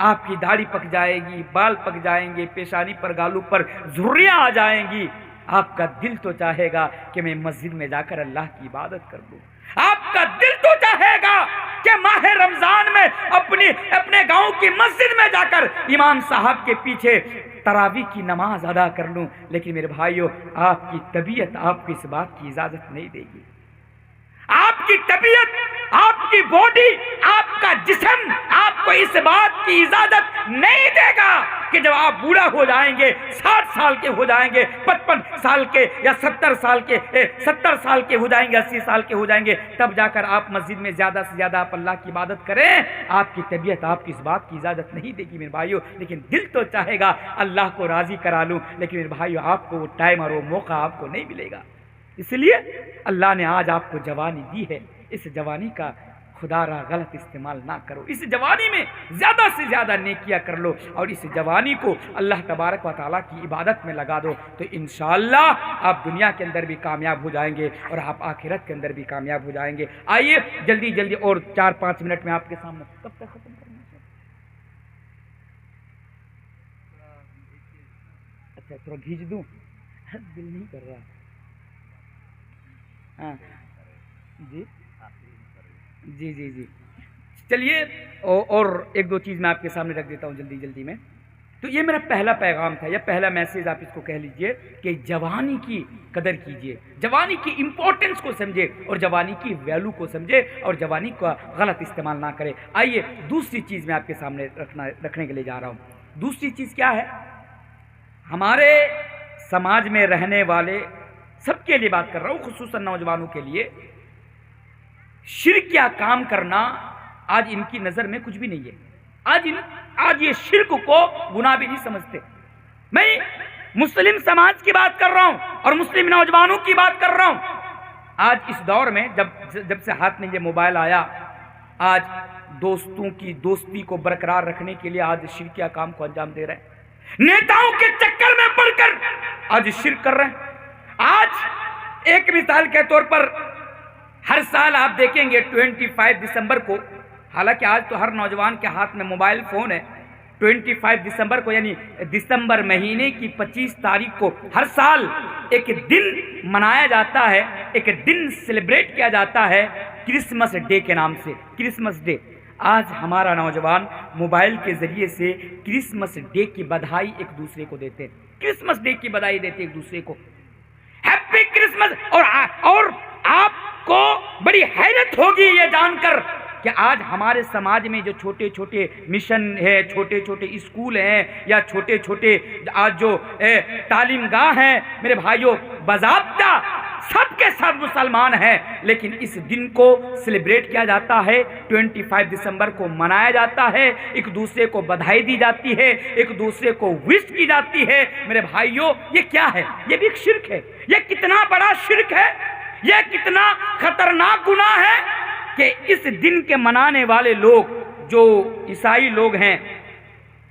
آپ کی داڑھی پک جائے گی، بال پک جائیں گے، پیشانی پر گالوں پر جھریاں آ جائیں گی، آپ کا دل تو چاہے گا کہ میں مسجد میں جا کر اللہ کی عبادت کر لوں، آپ کا دل تو چاہے گا کہ ماہ رمضان میں اپنے گاؤں کی مسجد میں جا کر امام صاحب کے پیچھے تراویح کی نماز ادا کر لوں، لیکن میرے بھائیوں، آپ کی طبیعت آپ کو اس بات کی اجازت نہیں دے گی، آپ کی طبیعت، آپ کی باڈی، آپ کا جسم آپ کو اس بات کی اجازت نہیں دے گا کہ جب آپ بوڑھا ہو جائیں گے، 60 سال کے ہو جائیں گے، 55 سال کے یا 70 سال کے ہو جائیں گے، 80 سال کے ہو جائیں گے، تب جا کر آپ مسجد میں زیادہ سے زیادہ آپ اللہ کی عبادت کریں، آپ کی طبیعت آپ کی اس بات کی اجازت نہیں دے گی میرے بھائیوں، لیکن دل تو چاہے گا اللہ کو راضی کرا لوں، لیکن میرے بھائیوں آپ کو وہ ٹائم اور وہ موقع آپ کو نہیں ملے گا۔ اس لیے اللہ نے آج آپ کو جوانی دی ہے، اس جوانی کا خدا را غلط استعمال نہ کرو. اس جوانی میں زیادہ سے زیادہ نیکیاں کر لو اور اس جوانی کو اللہ تبارک و تعالیٰ کی عبادت میں لگا دو, تو انشاءاللہ آپ دنیا کے اندر بھی کامیاب ہو جائیں گے اور آپ آخرت کے اندر بھی کامیاب ہو جائیں گے. آئیے جلدی جلدی اور 4-5 منٹ میں آپ کے سامنے. کب تک ختم کرنا ہے؟ اچھا تھوڑا کھینچ دوں, دل نہیں کر رہا. ہاں جی جی جی جی چلیے اور ایک دو چیز میں آپ کے سامنے رکھ دیتا ہوں جلدی جلدی میں. تو یہ میرا پہلا پیغام تھا یا پہلا میسیج آپ اس کو کہہ لیجئے کہ جوانی کی قدر کیجئے, جوانی کی امپورٹنس کو سمجھے اور جوانی کی ویلو کو سمجھے اور جوانی کا غلط استعمال نہ کرے. آئیے دوسری چیز میں آپ کے سامنے رکھنے کے لیے جا رہا ہوں. دوسری چیز کیا ہے؟ ہمارے سماج میں رہنے والے سب کے لیے بات کر رہا ہوں, خصوصاً نوجوانوں کے لیے, شرک یا کام کرنا آج ان کی نظر میں کچھ بھی نہیں ہے. آج یہ شرک کو گناہ بھی نہیں سمجھتے. میں مسلم سماج کی بات کر رہا ہوں اور مسلم نوجوانوں کی بات کر رہا ہوں. آج اس دور میں جب سے ہاتھ میں یہ موبائل آیا, آج دوستوں کی دوستی کو برقرار رکھنے کے لیے آج شرکیہ کام کو انجام دے رہے ہیں. نیتاؤں کے چکر میں پڑ کر آج شرک کر رہے ہیں. آج ایک مثال کے طور پر ہر سال آپ دیکھیں گے 25 دسمبر کو, حالانکہ آج تو ہر نوجوان کے ہاتھ میں موبائل فون ہے, 25 دسمبر کو یعنی دسمبر مہینے کی 25 تاریخ کو ہر سال ایک دن منایا جاتا ہے, ایک دن سیلیبریٹ کیا جاتا ہے کرسمس ڈے کے نام سے, کرسمس ڈے. آج ہمارا نوجوان موبائل کے ذریعے سے کرسمس ڈے کی بدھائی ایک دوسرے کو دیتے ہیں, کرسمس ڈے کی بدھائی دیتے ایک دوسرے کو, ہیپی کرسمس. اور آپ کو بڑی حیرت ہوگی یہ جان کر کہ آج ہمارے سماج میں جو چھوٹے چھوٹے مشن ہے, چھوٹے چھوٹے اسکول ہیں یا چھوٹے چھوٹے آج جو تعلیم گاہ ہیں, میرے بھائیوں باضابطہ سب کے سب مسلمان ہیں, لیکن اس دن کو سیلیبریٹ کیا جاتا ہے, 25 دسمبر کو منایا جاتا ہے, ایک دوسرے کو بدھائی دی جاتی ہے, ایک دوسرے کو وش کی جاتی ہے. میرے بھائیوں یہ کیا ہے؟ یہ بھی ایک شرک ہے. یہ کتنا بڑا شرک ہے, یہ کتنا خطرناک گناہ ہے کہ اس دن کے منانے والے لوگ جو عیسائی لوگ ہیں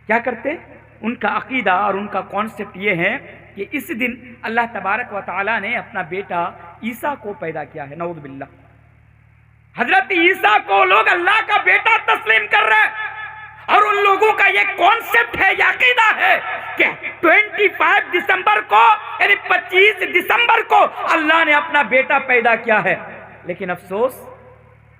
کیا کرتے ہیں؟ ان کا عقیدہ اور ان کا کانسیپٹ یہ ہے کہ اس دن اللہ تبارک و تعالیٰ نے اپنا بیٹا عیسیٰ کو پیدا کیا ہے. نعوذ باللہ, حضرت عیسیٰ کو لوگ اللہ کا بیٹا تسلیم کر رہے ہیں اور ان لوگوں کا یہ کانسیپٹ ہے, یہ عقیدہ ہے کہ 25 دسمبر کو یعنی 25 دسمبر کو اللہ نے اپنا بیٹا پیدا کیا ہے. لیکن افسوس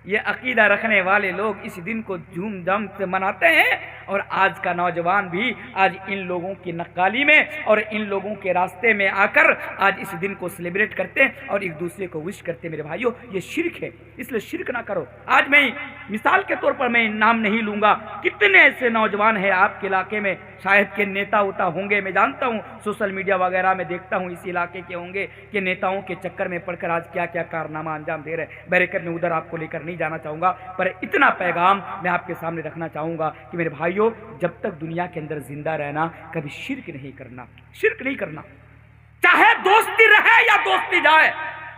یہ عقیدہ رکھنے والے لوگ اس دن کو دھوم دھام سے مناتے ہیں اور آج کا نوجوان بھی آج ان لوگوں کی نقالی میں اور ان لوگوں کے راستے میں آ کر آج اس دن کو سیلیبریٹ کرتے ہیں اور ایک دوسرے کو وش کرتے ہیں. میرے بھائیوں یہ شرک ہے, اس لیے شرک نہ کرو. آج میں مثال کے طور پر میں نام نہیں لوں گا, کتنے ایسے نوجوان ہیں آپ کے علاقے میں, شاید کہ نیتا ہوتا ہوں گے, میں جانتا ہوں سوشل میڈیا وغیرہ میں دیکھتا ہوں اس علاقے کے ہوں گے کہ نیتاؤں کے چکر میں پڑ کر آج کیا کیا کارنامہ انجام دے رہے ہیں. بہرکت میں ادھر آپ کو لے کر نہیں جانا چاہوں گا, پر اتنا پیغام میں آپ کے سامنے رکھنا چاہوں گا کہ میرے بھائیوں جب تک دنیا کے اندر زندہ رہنا کبھی شرک نہیں کرنا, شرک نہیں کرنا. چاہے دوستی رہے یا دوستی جائے,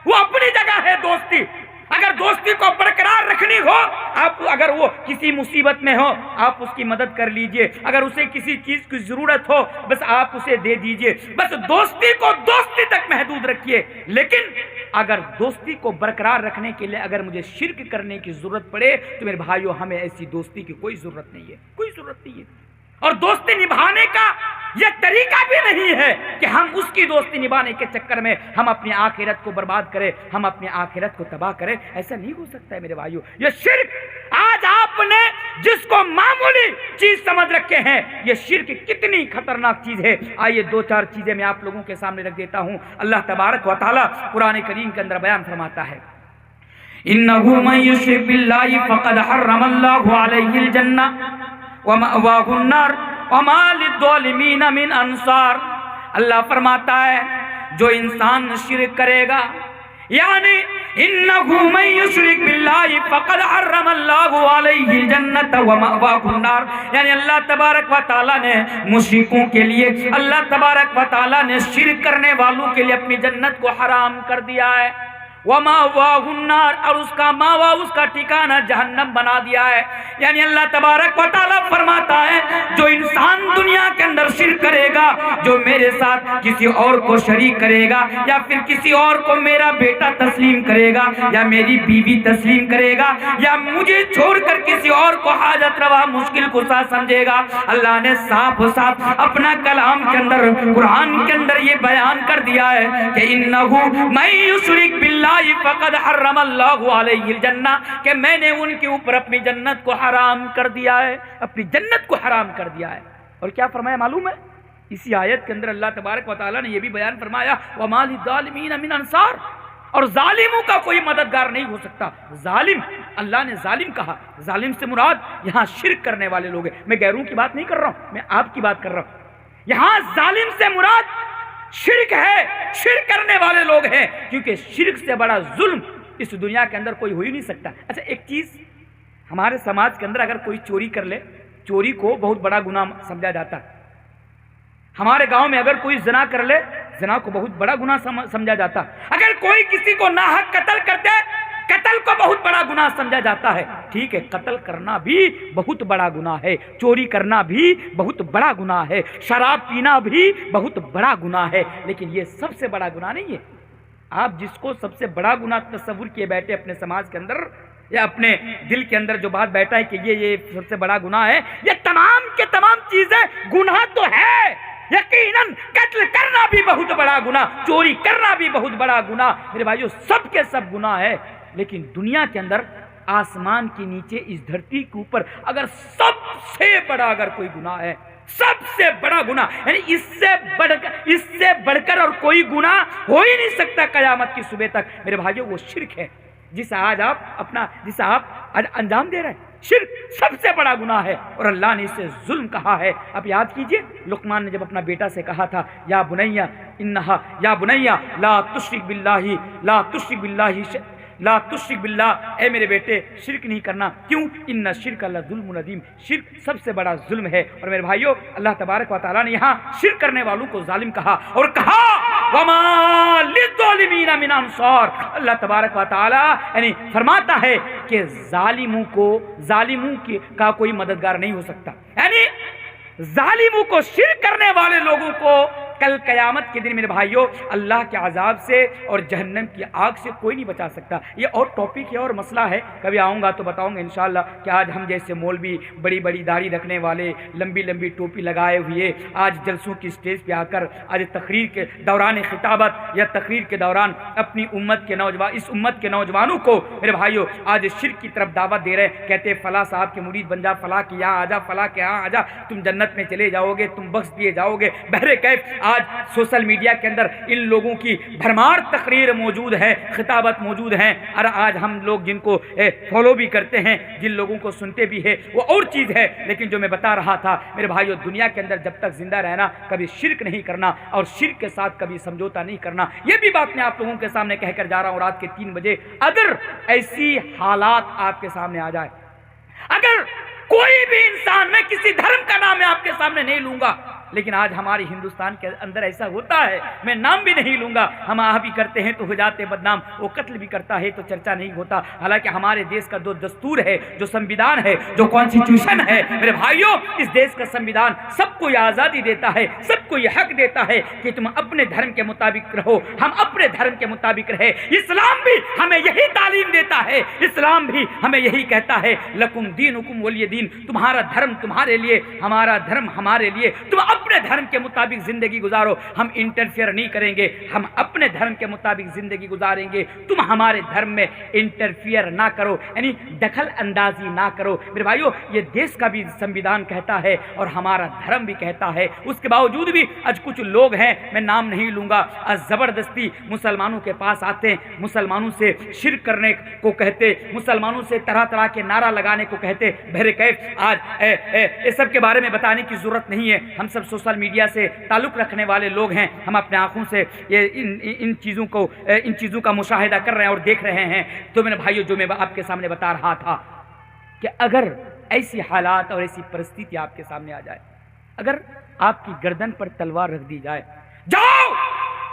وہ اپنی جگہ ہے دوستی. اگر دوستی کو برقرار رکھنی ہو, آپ اگر وہ کسی مصیبت میں ہو آپ اس کی مدد کر لیجئے, اگر اسے کسی چیز کی ضرورت ہو بس آپ اسے دے دیجئے, بس دوستی کو دوستی تک محدود رکھیے. لیکن اگر دوستی کو برقرار رکھنے کے لیے اگر مجھے شرک کرنے کی ضرورت پڑے تو میرے بھائیوں ہمیں ایسی دوستی کی کوئی ضرورت نہیں ہے, کوئی ضرورت نہیں ہے. اور دوستی نبھانے کا یہ طریقہ بھی نہیں ہے کہ ہم اس کی دوستی نبھانے کے چکر میں ہم اپنی آخرت کو برباد کریں, ہم اپنی آخرت کو تباہ کریں. ایسا نہیں ہو سکتا ہے میرے بھائیوں. یہ شرک آج آپ نے جس کو معمولی چیز سمجھ رکھے ہیں, یہ شرک کتنی خطرناک چیز ہے. آئیے 2-4 چیزیں میں آپ لوگوں کے سامنے رکھ دیتا ہوں. اللہ تبارک و تعالیٰ قرآن کریم کے اندر بیان فرماتا ہے, إِنَّهُ مَن يُشْرِكْ بِاللَّهِ فَقَدْ حَرَّمَ اللَّهُ عَلَيْهِ الْجَنَّةَ وَمَأْوَاهُ النَّارُ وَمَا لِلظَّالِمِينَ مِنْ أَنصَارٍ. اللہ فرماتا ہے جو انسان شرک کرے گا, یعنی إِنَّهُ مَن يُشْرِكْ بِاللَّهِ فَقَدْ حَرَّمَ اللَّهُ عَلَيْهِ الْجَنَّةَ وَمَأْوَاهُ النَّارُ. یعنی اللہ تبارک و تعالیٰ نے مشرکوں کے لیے, اللہ تبارک و تعالیٰ نے شرک کرنے والوں کے لیے اپنی جنت کو حرام کر دیا ہے. وَمَأْوَاهُ النَّارُ، اور اس کا ماوا، اس کا ٹھکانہ جہنم بنا دیا ہے۔ یعنی اللہ تبارک و تعالیٰ فرماتا ہے جو انسان دنیا کے اندر شرک کرے گا، جو میرے ساتھ کسی اور کو شریک کرے گا، یا پھر کسی اور کو میرا بیٹا تسلیم کرے گا، یا میری بیوی تسلیم کرے گا، یا مجھے چھوڑ کر کسی اور کو حاجت روا مشکل کشا سمجھے گا، اللہ نے صاف صاف اپنا کلام کے اندر، قرآن کے اندر یہ بیان کر دیا ہے کہ انہ من یشرک باللہ فقد حرم اللہ علیہ الجنہ، کہ میں نے ان کے اوپر اپنی جنت کو حرام کر دیا ہے، اپنی جنت کو حرام کر دیا ہے۔ اور کیا فرمایا معلوم ہے؟ اسی آیت کے اندر اللہ تبارک و تعالیٰ نے یہ بھی بیان فرمایا وَمَا لِلظَّالِمِينَ مِنْ انصار، اور ظالموں کا کوئی مددگار نہیں ہو سکتا۔ ظالم، اللہ نے ظالم کہا، ظالم سے مراد یہاں شرک کرنے والے لوگ ہیں، میں غیروں کی بات نہیں کر رہا ہوں، میں آپ کی بات کر رہا ہوں۔ یہاں ظالم سے مراد شرک ہے، شرک کرنے والے لوگ ہیں، کیونکہ شرک سے بڑا ظلم اس دنیا کے اندر کوئی ہو ہی نہیں سکتا۔ اچھا ایک چیز، ہمارے سماج کے اندر اگر کوئی چوری کر لے، چوری کو بہت بڑا گناہ سمجھا جاتا ہے۔ ہمارے گاؤں میں اگر کوئی زنا کر لے، زنا کو بہت بڑا گناہ سمجھا جاتا ہے۔ اگر کوئی کسی کو ناحق قتل کر دے، قتل کو بہت بڑا گناہ سمجھا جاتا ہے۔ ٹھیک ہے، قتل کرنا بھی بہت بڑا گناہ ہے، چوری کرنا بھی بہت بڑا گناہ ہے، شراب پینا بھی بہت بڑا گناہ ہے، لیکن یہ سب سے بڑا گناہ نہیں ہے۔ آپ جس کو سب سے بڑا گناہ تصور کیے بیٹھے اپنے سماج کے اندر، یا اپنے دل کے اندر جو بات بیٹھا ہے کہ یہ سب سے بڑا گناہ ہے، یہ تمام کے تمام چیزیں گناہ تو ہے، یقیناً قتل کرنا بھی بہت بڑا گناہ، چوری کرنا بھی بہت بڑا گناہ، میرے بھائیو سب کے سب گناہ ہے۔ لیکن دنیا کے اندر، آسمان کے نیچے، اس دھرتی کے اوپر اگر سب سے بڑا اگر کوئی گناہ ہے، سب سے بڑا گناہ، یعنی اس سے بڑھ کر اور کوئی گناہ ہو ہی نہیں سکتا قیامت کی صبح تک، میرے بھائیو وہ شرک ہے، جسے آپ انجام دے رہے ہیں۔ شرک سب سے بڑا گناہ ہے، اور اللہ نے اسے ظلم کہا ہے۔ اب یاد کیجئے لقمان نے جب اپنا بیٹا سے کہا تھا یا بنیا لا تشرک باللہ، اے میرے بیٹے شرک نہیں کرنا، کیوں؟ ان الشرک لظلم عظیم، شرک سب سے بڑا ظلم ہے۔ اور میرے بھائیو اللہ تبارک و تعالیٰ نے یہاں شرک کرنے والوں کو ظالم کہا، اور کہا وما للظالمین من انصار، اللہ تبارک و تعالیٰ یعنی فرماتا ہے کہ ظالموں کا کوئی مددگار نہیں ہو سکتا، یعنی ظالموں کو، شرک کرنے والے لوگوں کو کل قیامت کے دن میرے بھائیوں اللہ کے عذاب سے اور جہنم کی آگ سے کوئی نہیں بچا سکتا۔ یہ اور ٹاپک ہے اور مسئلہ ہے، کبھی آؤں گا تو بتاؤں گا انشاءاللہ کہ آج ہم جیسے مولوی، بڑی بڑی داڑھی رکھنے والے، لمبی لمبی ٹوپی لگائے ہوئے، آج جلسوں کی سٹیج پہ آ کر آج تقریر کے دوران خطابت یا تقریر کے دوران اپنی امت کے نوجوان، اس امت کے نوجوانوں کو میرے بھائیوں آج شرک کی طرف دعوت دے رہے ہیں، کہتے ہیں فلاں صاحب کے مرید بن جا، فلاں کے یہاں آ جا، فلاں کے یہاں آ جا، تم جنت میں چلے جاؤ گے، تم بخش دیے جاؤ گے۔ بہرکیف آج سوشل میڈیا کے اندر ان لوگوں کی بھرمار تقریر موجود ہے، خطابت موجود ہیں، اور آج ہم لوگ جن کو فالو بھی کرتے ہیں، جن لوگوں کو سنتے بھی ہیں، وہ اور چیز ہے۔ لیکن جو میں بتا رہا تھا میرے بھائیو، دنیا کے اندر جب تک زندہ رہنا کبھی شرک نہیں کرنا، اور شرک کے ساتھ کبھی سمجھوتا نہیں کرنا، یہ بھی بات میں آپ لوگوں کے سامنے کہہ کر جا رہا ہوں۔ رات کے 3 بجے اگر ایسی حالات آپ کے سامنے آ جائے، اگر کوئی بھی انسان، میں کسی دھرم کا نام میں آپ کے سامنے نہیں لوں گا، لیکن آج ہماری ہندوستان کے اندر ایسا ہوتا ہے، میں نام بھی نہیں لوں گا، ہم آہ بھی کرتے ہیں تو ہو جاتے بدنام، وہ قتل بھی کرتا ہے تو چرچا نہیں ہوتا۔ حالانکہ ہمارے دیش کا جو دستور ہے، جو سنویدھان ہے، جو کانسٹیٹیوشن ہے میرے بھائیوں، اس دیش کا سنویدھان سب کو یہ آزادی دیتا ہے، سب کو یہ حق دیتا ہے کہ تم اپنے دھرم کے مطابق رہو، ہم اپنے دھرم کے مطابق رہے۔ اسلام بھی ہمیں یہی تعلیم دیتا ہے، اسلام بھی ہمیں یہی کہتا ہے لکم دینکم ولی دین، تمہارا دھرم تمہارے لیے، ہمارا دھرم ہمارے لیے، تم اپنے دھرم کے مطابق زندگی گزارو، ہم انٹرفیئر نہیں کریں گے، ہم اپنے دھرم کے مطابق زندگی گزاریں گے، تم ہمارے دھرم میں انٹرفیئر نہ کرو، یعنی دخل اندازی نہ کرو۔ میرے بھائیو یہ دیش کا بھی سنویدھان کہتا ہے اور ہمارا دھرم بھی کہتا ہے، اس کے باوجود بھی آج کچھ لوگ ہیں، میں نام نہیں لوں گا، زبردستی مسلمانوں کے پاس آتے ہیں، مسلمانوں سے شرک کرنے کو کہتے، مسلمانوں سے طرح طرح کے نعرہ لگانے کو کہتے۔ بہرکیف آج اس سب کے بارے میں بتانے کی ضرورت نہیں ہے، ہم سب سوشل میڈیا سے تعلق رکھنے والے لوگ ہیں، ہم اپنے آنکھوں سے ان چیزوں کا مشاہدہ کر رہے ہیں اور دیکھ رہے ہیں۔ تو میرے بھائیو جو میں آپ کے سامنے بتا رہا تھا کہ اگر ایسی حالات اور ایسی پرستیتی آپ کے سامنے آ جائے، اگر آپ کی گردن پر تلوار رکھ دی جائے، جاؤ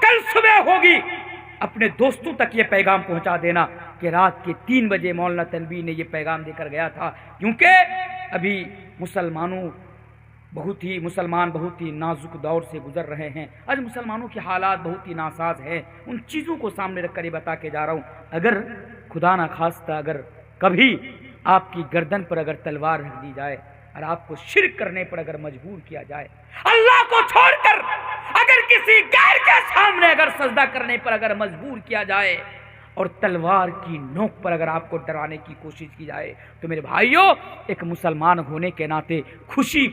کل صبح ہوگی، اپنے دوستوں تک یہ پیغام پہنچا دینا کہ رات کے 3 بجے مولانا تنویر نے یہ پیغام دے کر گیا تھا، کیونکہ ابھی مسلمان بہت ہی نازک دور سے گزر رہے ہیں۔ آج مسلمانوں کے حالات بہت ہی ناساز ہیں۔ ان چیزوں کو سامنے رکھ کر یہ بتا کے جا رہا ہوں، اگر خدا نہ خواستہ اگر کبھی آپ کی گردن پر اگر تلوار رکھ دی جائے اور آپ کو شرک کرنے پر اگر مجبور کیا جائے، اللہ کو چھوڑ کر اگر کسی غیر کے سامنے اگر سجدہ کرنے پر اگر مجبور کیا جائے اور تلوار کی نوک پر اگر آپ کو ڈرانے کی کوشش کی جائے، تو میرے بھائیوں ایک مسلمان ہونے کے ناطے خوشی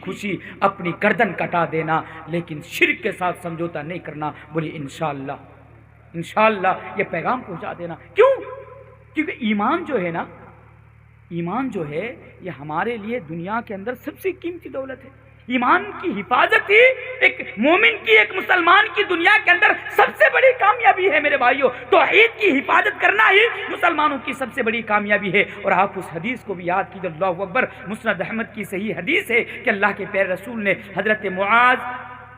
اپنی گردن کٹا دینا، لیکن شرک کے ساتھ سمجھوتا نہیں کرنا۔ بولی انشاءاللہ یہ پیغام پہنچا دینا۔ کیونکہ ایمان جو ہے یہ ہمارے لیے دنیا کے اندر سب سے قیمتی دولت ہے۔ ایمان کی حفاظت ہی ایک مومن کی، ایک مسلمان کی دنیا کے اندر سب سے بڑی کامیابی ہے میرے بھائیوں۔ توحید کی حفاظت کرنا ہی مسلمانوں کی سب سے بڑی کامیابی ہے۔ اور آپ اس حدیث کو بھی یاد کیجئے، اللہ اکبر، مسند احمد کی صحیح حدیث ہے کہ اللہ کے پیارے رسول نے حضرت معاذ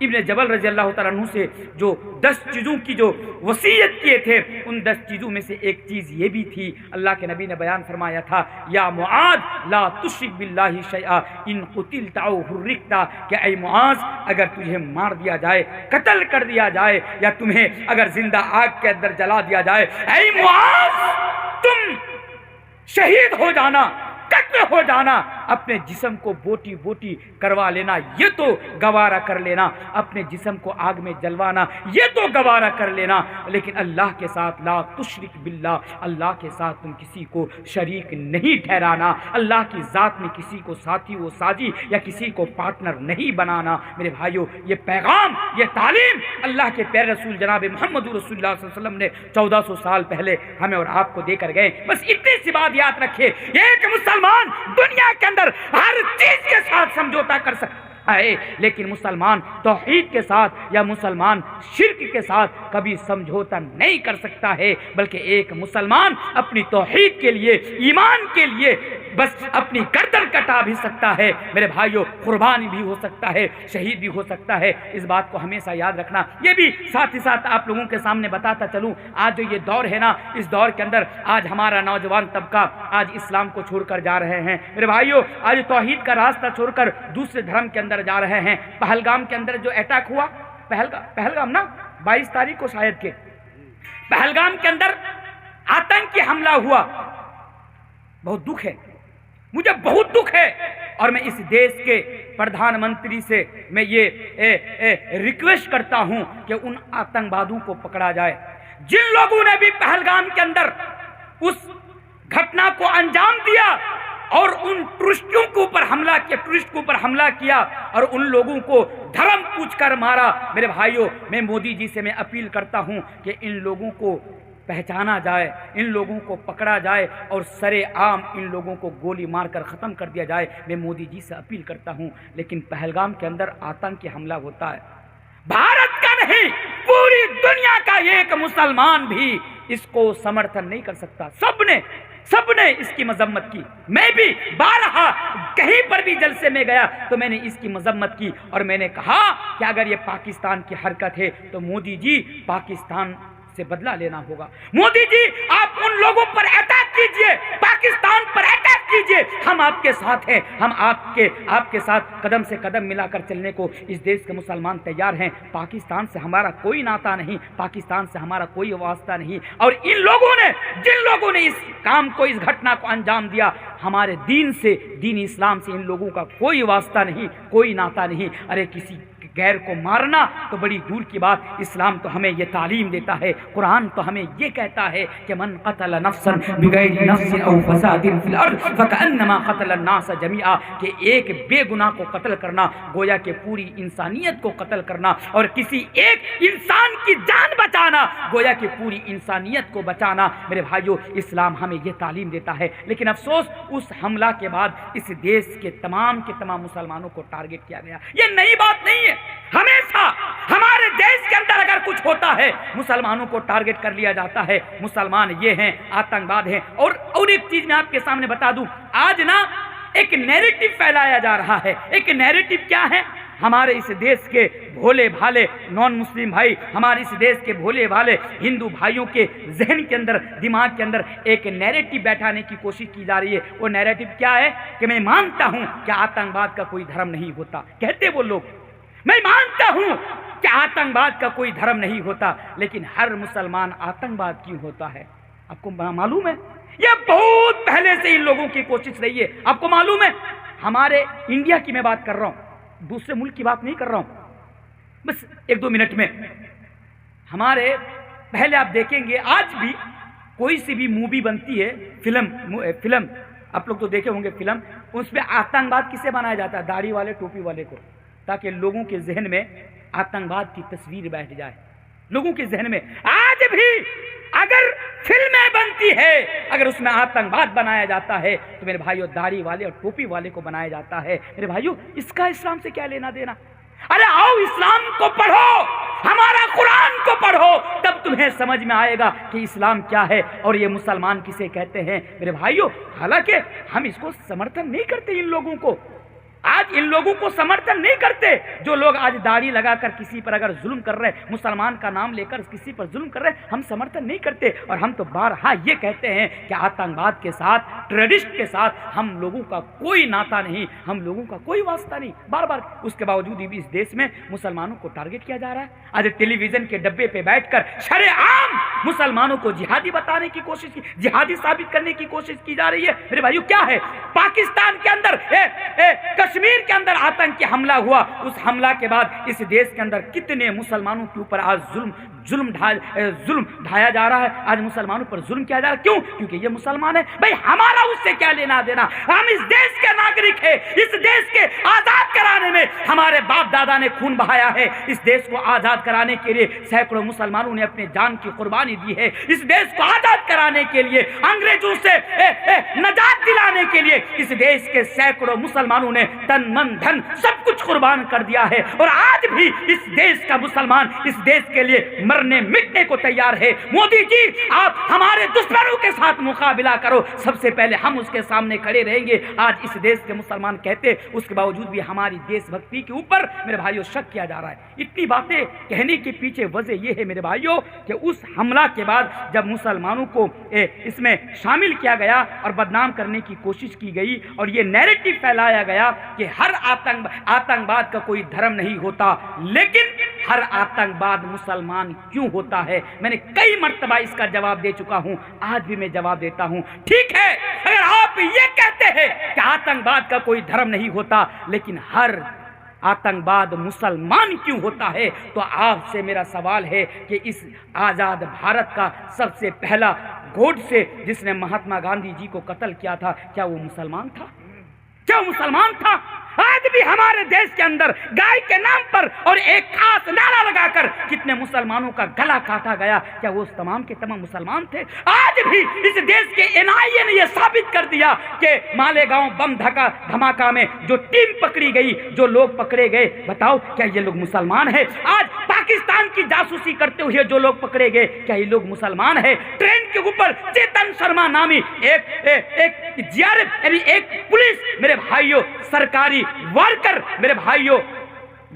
ابن جبل رضی اللہ تعالیٰ عنہ سے جو 10 چیزوں کی جو وصیت کیے تھے، ان 10 چیزوں میں سے ایک چیز یہ بھی تھی، اللہ کے نبی نے بیان فرمایا تھا، یا معاذ لا تشرک باللہ شیئا ان قتلت او حرقت، کہ اے معاذ اگر تجھے مار دیا جائے، قتل کر دیا جائے، یا تمہیں اگر زندہ آگ کے اندر جلا دیا جائے، اے معاذ تم شہید ہو جانا، قتل ہو جانا، اپنے جسم کو بوٹی کروا لینا یہ تو گوارا کر لینا، اپنے جسم کو آگ میں جلوانا یہ تو گوارا کر لینا، لیکن اللہ کے ساتھ لا تشرک باللہ، اللہ کے ساتھ تم کسی کو شریک نہیں ٹھہرانا، اللہ کی ذات میں کسی کو ساتھی و ساجی یا کسی کو پارٹنر نہیں بنانا۔ میرے بھائیوں یہ پیغام، یہ تعلیم اللہ کے پیارے رسول جناب محمد رسول اللہ صلی اللہ علیہ وسلم نے 1400 سال پہلے ہمیں اور آپ کو دے کر گئے۔ بس اتنی سی بات یاد رکھے، ایک مسلمان دنیا کے اندر ہر چیز کے ساتھ سمجھوتا کر سکتا ہے، لیکن مسلمان توحید کے ساتھ یا مسلمان شرک کے ساتھ کبھی سمجھوتا نہیں کر سکتا ہے، بلکہ ایک مسلمان اپنی توحید کے لیے، ایمان کے لیے بس اپنی گردن کٹا بھی سکتا ہے میرے بھائیوں، قربانی بھی ہو سکتا ہے، شہید بھی ہو سکتا ہے۔ اس بات کو ہمیشہ یاد رکھنا۔ یہ بھی ساتھ ہی ساتھ آپ لوگوں کے سامنے بتاتا چلوں، آج جو یہ دور ہے نا، اس دور کے اندر آج ہمارا نوجوان طبقہ آج اسلام کو چھوڑ کر جا رہے ہیں میرے بھائیوں، آج توحید کا راستہ چھوڑ کر دوسرے دھرم کے اندر جا رہے ہیں۔ پہلگام کے اندر جو اٹیک ہوا، پہلگام نا 22 تاریخ کو شاید کے پہلگام کے اندر آتنکی حملہ ہوا، بہت دکھ ہے، مجھے بہت دکھ ہے، اور میں اس دیش کے پردھان منتری سے میں یہ ریکویسٹ کرتا ہوں کہ ان آتنکوادوں کو پکڑا جائے جن لوگوں نے بھی پہلگام کے اندر اس گھٹنا کو انجام دیا اور ان ٹورسٹوں کے اوپر حملہ کیا اور ان لوگوں کو دھرم پوچھ کر مارا۔ میرے بھائیوں میں مودی جی سے میں اپیل کرتا ہوں کہ ان لوگوں کو پہچانا جائے، ان لوگوں کو پکڑا جائے اور سرے عام ان لوگوں کو گولی مار کر ختم کر دیا جائے، میں مودی جی سے اپیل کرتا ہوں۔ لیکن پہلگام کے اندر آتنکی حملہ ہوتا ہے، بھارت کا نہیں پوری دنیا کا ایک مسلمان بھی اس کو سمرتھن نہیں کر سکتا۔ سب نے اس کی مذمت کی، میں بھی بارہا کہیں پر بھی جلسے میں گیا تو میں نے اس کی مذمت کی، اور میں نے کہا کہ اگر یہ پاکستان کی حرکت ہے تو مودی جی پاکستان سے بدلہ لینا ہوگا۔ مودی جی آپ ان لوگوں پر اٹیک کیجئے، پاکستان پر اٹیک کیجئے، ہم آپ کے ساتھ ہیں، ہم آپ کے ساتھ قدم سے قدم ملا کر چلنے کو اس دیش کے مسلمان تیار ہیں۔ پاکستان سے ہمارا کوئی ناطہ نہیں، پاکستان سے ہمارا کوئی واسطہ نہیں، اور جن لوگوں نے اس کام کو، اس گھٹنا کو انجام دیا، ہمارے دین اسلام سے ان لوگوں کا کوئی واسطہ نہیں، کوئی ناطہ نہیں۔ ارے کسی غیر کو مارنا تو بڑی دور کی بات، اسلام تو ہمیں یہ تعلیم دیتا ہے، قرآن تو ہمیں یہ کہتا ہے کہ من قتل نفسا بغیر نفس او فساد فی الارض فکأنما قتل الناس جميعا، کہ ایک بے گناہ کو قتل کرنا گویا کہ پوری انسانیت کو قتل کرنا، اور کسی ایک انسان کی جان بچانا گویا کہ پوری انسانیت کو بچانا۔ میرے بھائیوں اسلام ہمیں یہ تعلیم دیتا ہے، لیکن افسوس اس حملہ کے بعد اس دیش کے تمام مسلمانوں کو ٹارگٹ کیا گیا۔ یہ نئی بات نہیں ہے، ہمیشہ ہمارے دیش کے اندر اگر کچھ ہوتا ہے مسلمانوں کو ٹارگٹ کر لیا جاتا ہے، مسلمان یہ ہیں، آتنکواد ہیں۔ اور ایک چیز میں آپ کے سامنے بتا دوں، آج نا ایک نیریٹو پھیلایا جا رہا ہے۔ ایک نیریٹو کیا ہے؟ ہمارے اس دیش کے بھولے بھالے نان مسلم بھائی، ہمارے اس دیش کے بھولے بھالے ہندو بھائیوں کے ذہن کے اندر، دماغ کے اندر ایک نیریٹو بیٹھانے کی کوشش کی جا رہی ہے۔ وہ نیریٹو کیا ہے کہ میں مانتا ہوں کہ آتنکواد کا کوئی دھرم نہیں ہوتا، کہتے وہ لوگ، میں مانتا ہوں کہ آتنکواد کا کوئی دھرم نہیں ہوتا، لیکن ہر مسلمان آتنکواد کیوں ہوتا ہے؟ آپ کو معلوم ہے؟ یہ بہت پہلے سے ان لوگوں کی کوشش رہی ہے۔ آپ کو معلوم ہے ہمارے انڈیا کی میں بات کر رہا ہوں، دوسرے ملک کی بات نہیں کر رہا ہوں، بس ایک دو منٹ میں۔ ہمارے پہلے آپ دیکھیں گے آج بھی کوئی سی بھی مووی بنتی ہے، فلم آپ لوگ تو دیکھے ہوں گے فلم، اس پہ آتنکواد کسے بنایا جاتا ہے؟ داڑھی والے ٹوپی والے کو، تاکہ لوگوں کے ذہن میں آتنکواد کی تصویر بیٹھ جائے۔ لوگوں کے ذہن میں آج بھی اگر فلمیں بنتی ہے، اگر اس میں آتنکواد بنایا جاتا ہے تو میرے بھائیوں داڑھی والے اور ٹوپی والے کو بنایا جاتا ہے۔ میرے بھائیوں اس کا اسلام سے کیا لینا دینا؟ ارے آؤ اسلام کو پڑھو، ہمارا قرآن کو پڑھو، تب تمہیں سمجھ میں آئے گا کہ اسلام کیا ہے اور یہ مسلمان کسے کہتے ہیں۔ میرے بھائیوں حالانکہ ہم اس کو سمرتھن نہیں کرتے، ان لوگوں کو آج ان لوگوں کو سمرتھن نہیں کرتے جو لوگ آج داڑھی لگا کر کسی پر اگر ظلم کر رہے، مسلمان کا نام لے کر کسی پر ظلم کر رہے، ہم سمرتھن نہیں کرتے۔ اور ہم تو بارہا یہ کہتے ہیں کہ آتنکواد کے ساتھ، ٹیررسٹ کے ساتھ ہم لوگوں کا کوئی ناتا نہیں، ہم لوگوں کا کوئی واسطہ نہیں۔ بار بار اس کے باوجود بھی اس دیش میں مسلمانوں کو ٹارگٹ کیا جا رہا ہے۔ آج ٹیلی ویژن کے ڈبے پہ بیٹھ کر شرع عام مسلمانوں کو جہادی بتانے کی کوشش کی، جہادی ثابت کرنے کی کوشش کی جا رہی ہے۔ میرے بھائیو کیا ہے پاکستان کے اندر کشمیر کے اندر آتنکی حملہ ہوا، اس حملہ کے بعد اس دیش کے اندر کتنے مسلمانوں کے اوپر آج ظلم ڈھایا جا رہا ہے، آج مسلمانوں پر ظلم کیا جا رہا ہے۔ کیوں؟ کیونکہ یہ مسلمان ہے۔ بھائی ہمارا اس سے کیا لینا دینا؟ ہم اس دیش کے ناگرک ہیں، اس دیش کے آزاد کرانے میں ہمارے باپ دادا نے خون بہایا ہے، اس دیش کو آزاد کرانے کے لیے سینکڑوں مسلمانوں نے اپنے جان کی قربانی دی ہے، اس دیش کو آزاد کرانے کے لیے، انگریزوں سے نجات دلانے کے لیے اس دیش کے سینکڑوں مسلمانوں نے تن من دھن سب کچھ قربان کر دیا ہے، اور آج بھی اس دیش کا مسلمان اس دیش کے لیے مرنے مٹنے کو تیار ہے۔ مودی جی آپ ہمارے دشمنوں کے ساتھ مقابلہ کرو، سب سے پہلے ہم اس کے سامنے کھڑے رہیں گے۔ آج اس دیش کے مسلمان کہتے اس کے باوجود بھی ہماری دیش بھکتی کے اوپر میرے بھائیوں شک کیا جا رہا ہے۔ اتنی باتیں کہنے کے پیچھے وجہ یہ ہے میرے بھائیوں کہ اس حملہ کے بعد جب مسلمانوں کو اس میں شامل کیا گیا اور بدنام کرنے کی کوشش کی گئی اور یہ نیریٹو پھیلایا گیا کہ ہر آتنکواد کا کوئی دھرم نہیں ہوتا، لیکن ہر آتنکواد مسلمان کیوں ہوتا ہے؟ میں نے کئی مرتبہ اس کا جواب دے چکا ہوں، آج بھی میں جواب دیتا ہوں۔ ٹھیک ہے اگر آپ یہ کہتے ہیں کہ آتنکواد کا کوئی دھرم نہیں ہوتا، لیکن ہر آتنکواد مسلمان کیوں ہوتا ہے، تو آپ سے میرا سوال ہے کہ اس آزاد بھارت کا سب سے پہلا گوڈسے جس نے مہاتما گاندھی جی کو قتل کیا تھا، کیا وہ مسلمان تھا؟ کیا مسلمان تھا؟ آج بھی ہمارے دیش کے اندر گائے کے نام پر اور ایک خاص نعرہ لگا کر کتنے مسلمانوں کا گلا کاٹا گیا، کیا وہ تمام کے تمام مسلمان تھے؟ آج بھی اس دیش کے NIA نے یہ ثابت کر دیا کہ مالیگاؤں بم دھماکہ میں جو ٹیم پکڑی گئی، جو لوگ پکڑے گئے، بتاؤ کیا یہ لوگ مسلمان ہیں؟ آج پاکستان کی جاسوسی کرتے ہوئے جو لوگ پکڑے گئے، کیا یہ لوگ مسلمان ہیں؟ ٹرین کے اوپر چیتن شرما نامی ایک GRF یعنی ایک پولیس میرے بھائیوں سرکاری ورکر میرے بھائیوں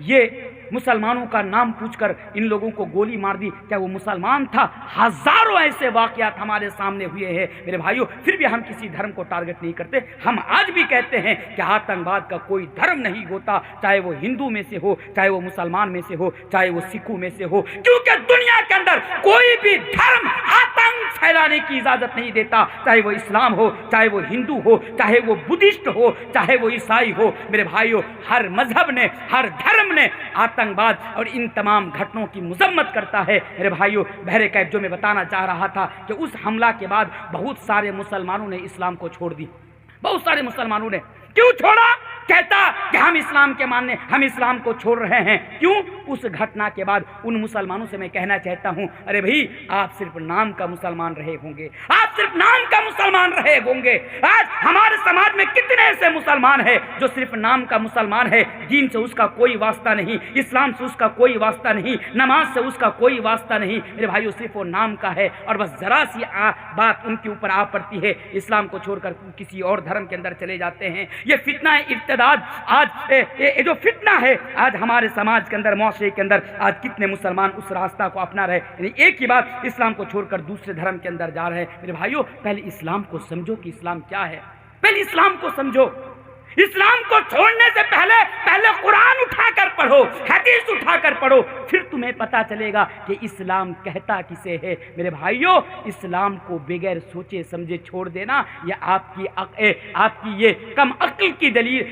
یہ مسلمانوں کا نام پوچھ کر ان لوگوں کو گولی مار دی، کیا وہ مسلمان تھا؟ ہزاروں ایسے واقعات ہمارے سامنے ہوئے ہیں میرے بھائیوں، پھر بھی ہم کسی دھرم کو ٹارگٹ نہیں کرتے۔ ہم آج بھی کہتے ہیں کہ آتنکواد کا کوئی دھرم نہیں ہوتا، چاہے وہ ہندو میں سے ہو، چاہے وہ مسلمان میں سے ہو، چاہے وہ سکھوں میں سے ہو، کیونکہ دنیا کے اندر کوئی بھی دھرم آتنک پھیلانے کی اجازت نہیں دیتا، چاہے وہ اسلام ہو، چاہے وہ ہندو ہو، چاہے وہ بدھسٹ ہو، چاہے وہ عیسائی ہو۔ میرے بھائیوں ہر مذہب نے، ہر دھرم نے آتنکواد اور ان تمام گھٹنوں کی مذمت کرتا ہے۔ میرے بھائیوں بہرکیف جو میں بتانا چاہ رہا تھا کہ اس حملہ کے بعد بہت سارے مسلمانوں نے اسلام کو چھوڑ دی، بہت سارے مسلمانوں نے۔ کیوں چھوڑا؟ کہتا کہ ہم اسلام کے ماننے، ہم اسلام کو چھوڑ رہے ہیں۔ کیوں؟ اس گھٹنا کے بعد ان مسلمانوں سے میں کہنا چاہتا ہوں، ارے بھائی آپ صرف نام کا مسلمان رہے ہوں گے، آپ صرف نام کا مسلمان رہے ہوں گے۔ آج ہمارے سماج میں کتنے ایسے مسلمان ہیں جو صرف نام کا مسلمان ہے، دین سے اس کا کوئی واسطہ نہیں، اسلام سے اس کا کوئی واسطہ نہیں، نماز سے اس کا کوئی واسطہ نہیں۔ میرے بھائیو صرف وہ نام کا ہے، اور بس ذرا سی بات ان کے اوپر آ پڑتی ہے، اسلام کو چھوڑ کر کسی اور دھرم کے اندر چلے جاتے ہیں۔ یہ فتنہ ارتداد، آج یہ جو فتنہ ہے آج ہمارے سماج کے اندر، معاشرے کے اندر، آج کتنے مسلمان اس راستہ کو اپنا رہے، یعنی ایک ہی بات، اسلام کو چھوڑ کر دوسرے دھرم کے اندر جا رہے ہیں۔ میرے بھائیو، پہلے اسلام کو سمجھو کہ اسلام کیا ہے، پہلے اسلام کو سمجھو۔ اسلام کو چھوڑنے سے پہلے قرآن اٹھا کر پڑھو، حدیث اٹھا کر پڑھو، پھر تمہیں پتا چلے گا کہ اسلام کہتا کسے ہے۔ میرے بھائیو، اسلام کو بغیر سوچے سمجھے چھوڑ دینا یہ آپ کی یہ کم عقل کی دلیل،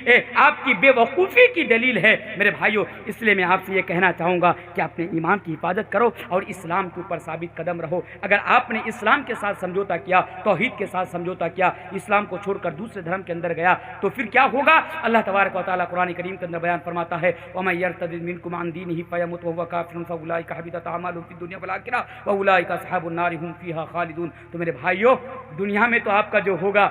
آپ کی بے وقوفی کی دلیل ہے میرے بھائیو۔ اس لیے میں آپ سے یہ کہنا چاہوں گا کہ اپنے ایمان کی حفاظت کرو اور اسلام کے اوپر ثابت قدم رہو۔ اگر آپ نے اسلام کے ساتھ سمجھوتا کیا، توحید کے ساتھ سمجھوتا کیا، اسلام کو چھوڑ کر دوسرے دھرم کے اندر گیا، تو پھر کیا ہوگا؟ اللہ تبارک و تعالیٰ قرآن کریم کے اندر بیان فرماتا ہے، وَمَن يَرْتَدِدْ مِنْكُمْ عَنْ دِينِهِ فَيَمُتْ وَهُوَ كَافِرٌ فَأُولَٰئِكَ حَبِطَتْ أَعْمَالُهُمْ فِي الدُّنْيَا وَالْآخِرَةِ وَأُولَٰئِكَ أَصْحَابُ النَّارِ هُمْ فِيهَا خَالِدُونَ۔ تو میرے بھائیو، دنیا میں تو آپ کا جو ہوگا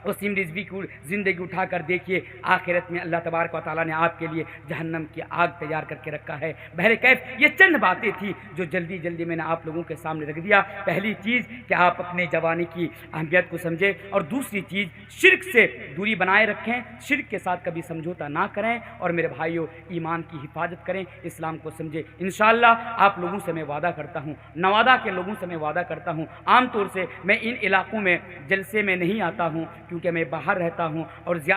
وہ رزقی کی زندگی اٹھا کر دیکھیے، آخرت میں اللہ تبارک و تعالیٰ نے آپ کے لیے جہنم کی آگ تیار کر کے رکھا ہے۔ بہرکیف یہ چند باتیں تھیں جو جلدی جلدی میں نے آپ لوگوں کے سامنے رکھ دیا۔ پہلی چیز کہ آپ اپنے جوانی کی اہمیت کو سمجھیں، اور دوسری چیز شرک سے دوری بنائے رکھیں، شرک کے ساتھ کبھی سمجھوتا نہ کریں، اور میرے بھائیوں ایمان کی حفاظت کریں، اسلام کو سمجھیں۔ انشاءاللہ آپ لوگوں سے میں وعدہ کرتا ہوں، نوادہ کے لوگوں سے میں وعدہ کرتا ہوں، عام طور سے میں ان علاقوں میں جلسے میں نہیں آتا ہوں کیونکہ میں باہر رہتا ہوں اور زیادہ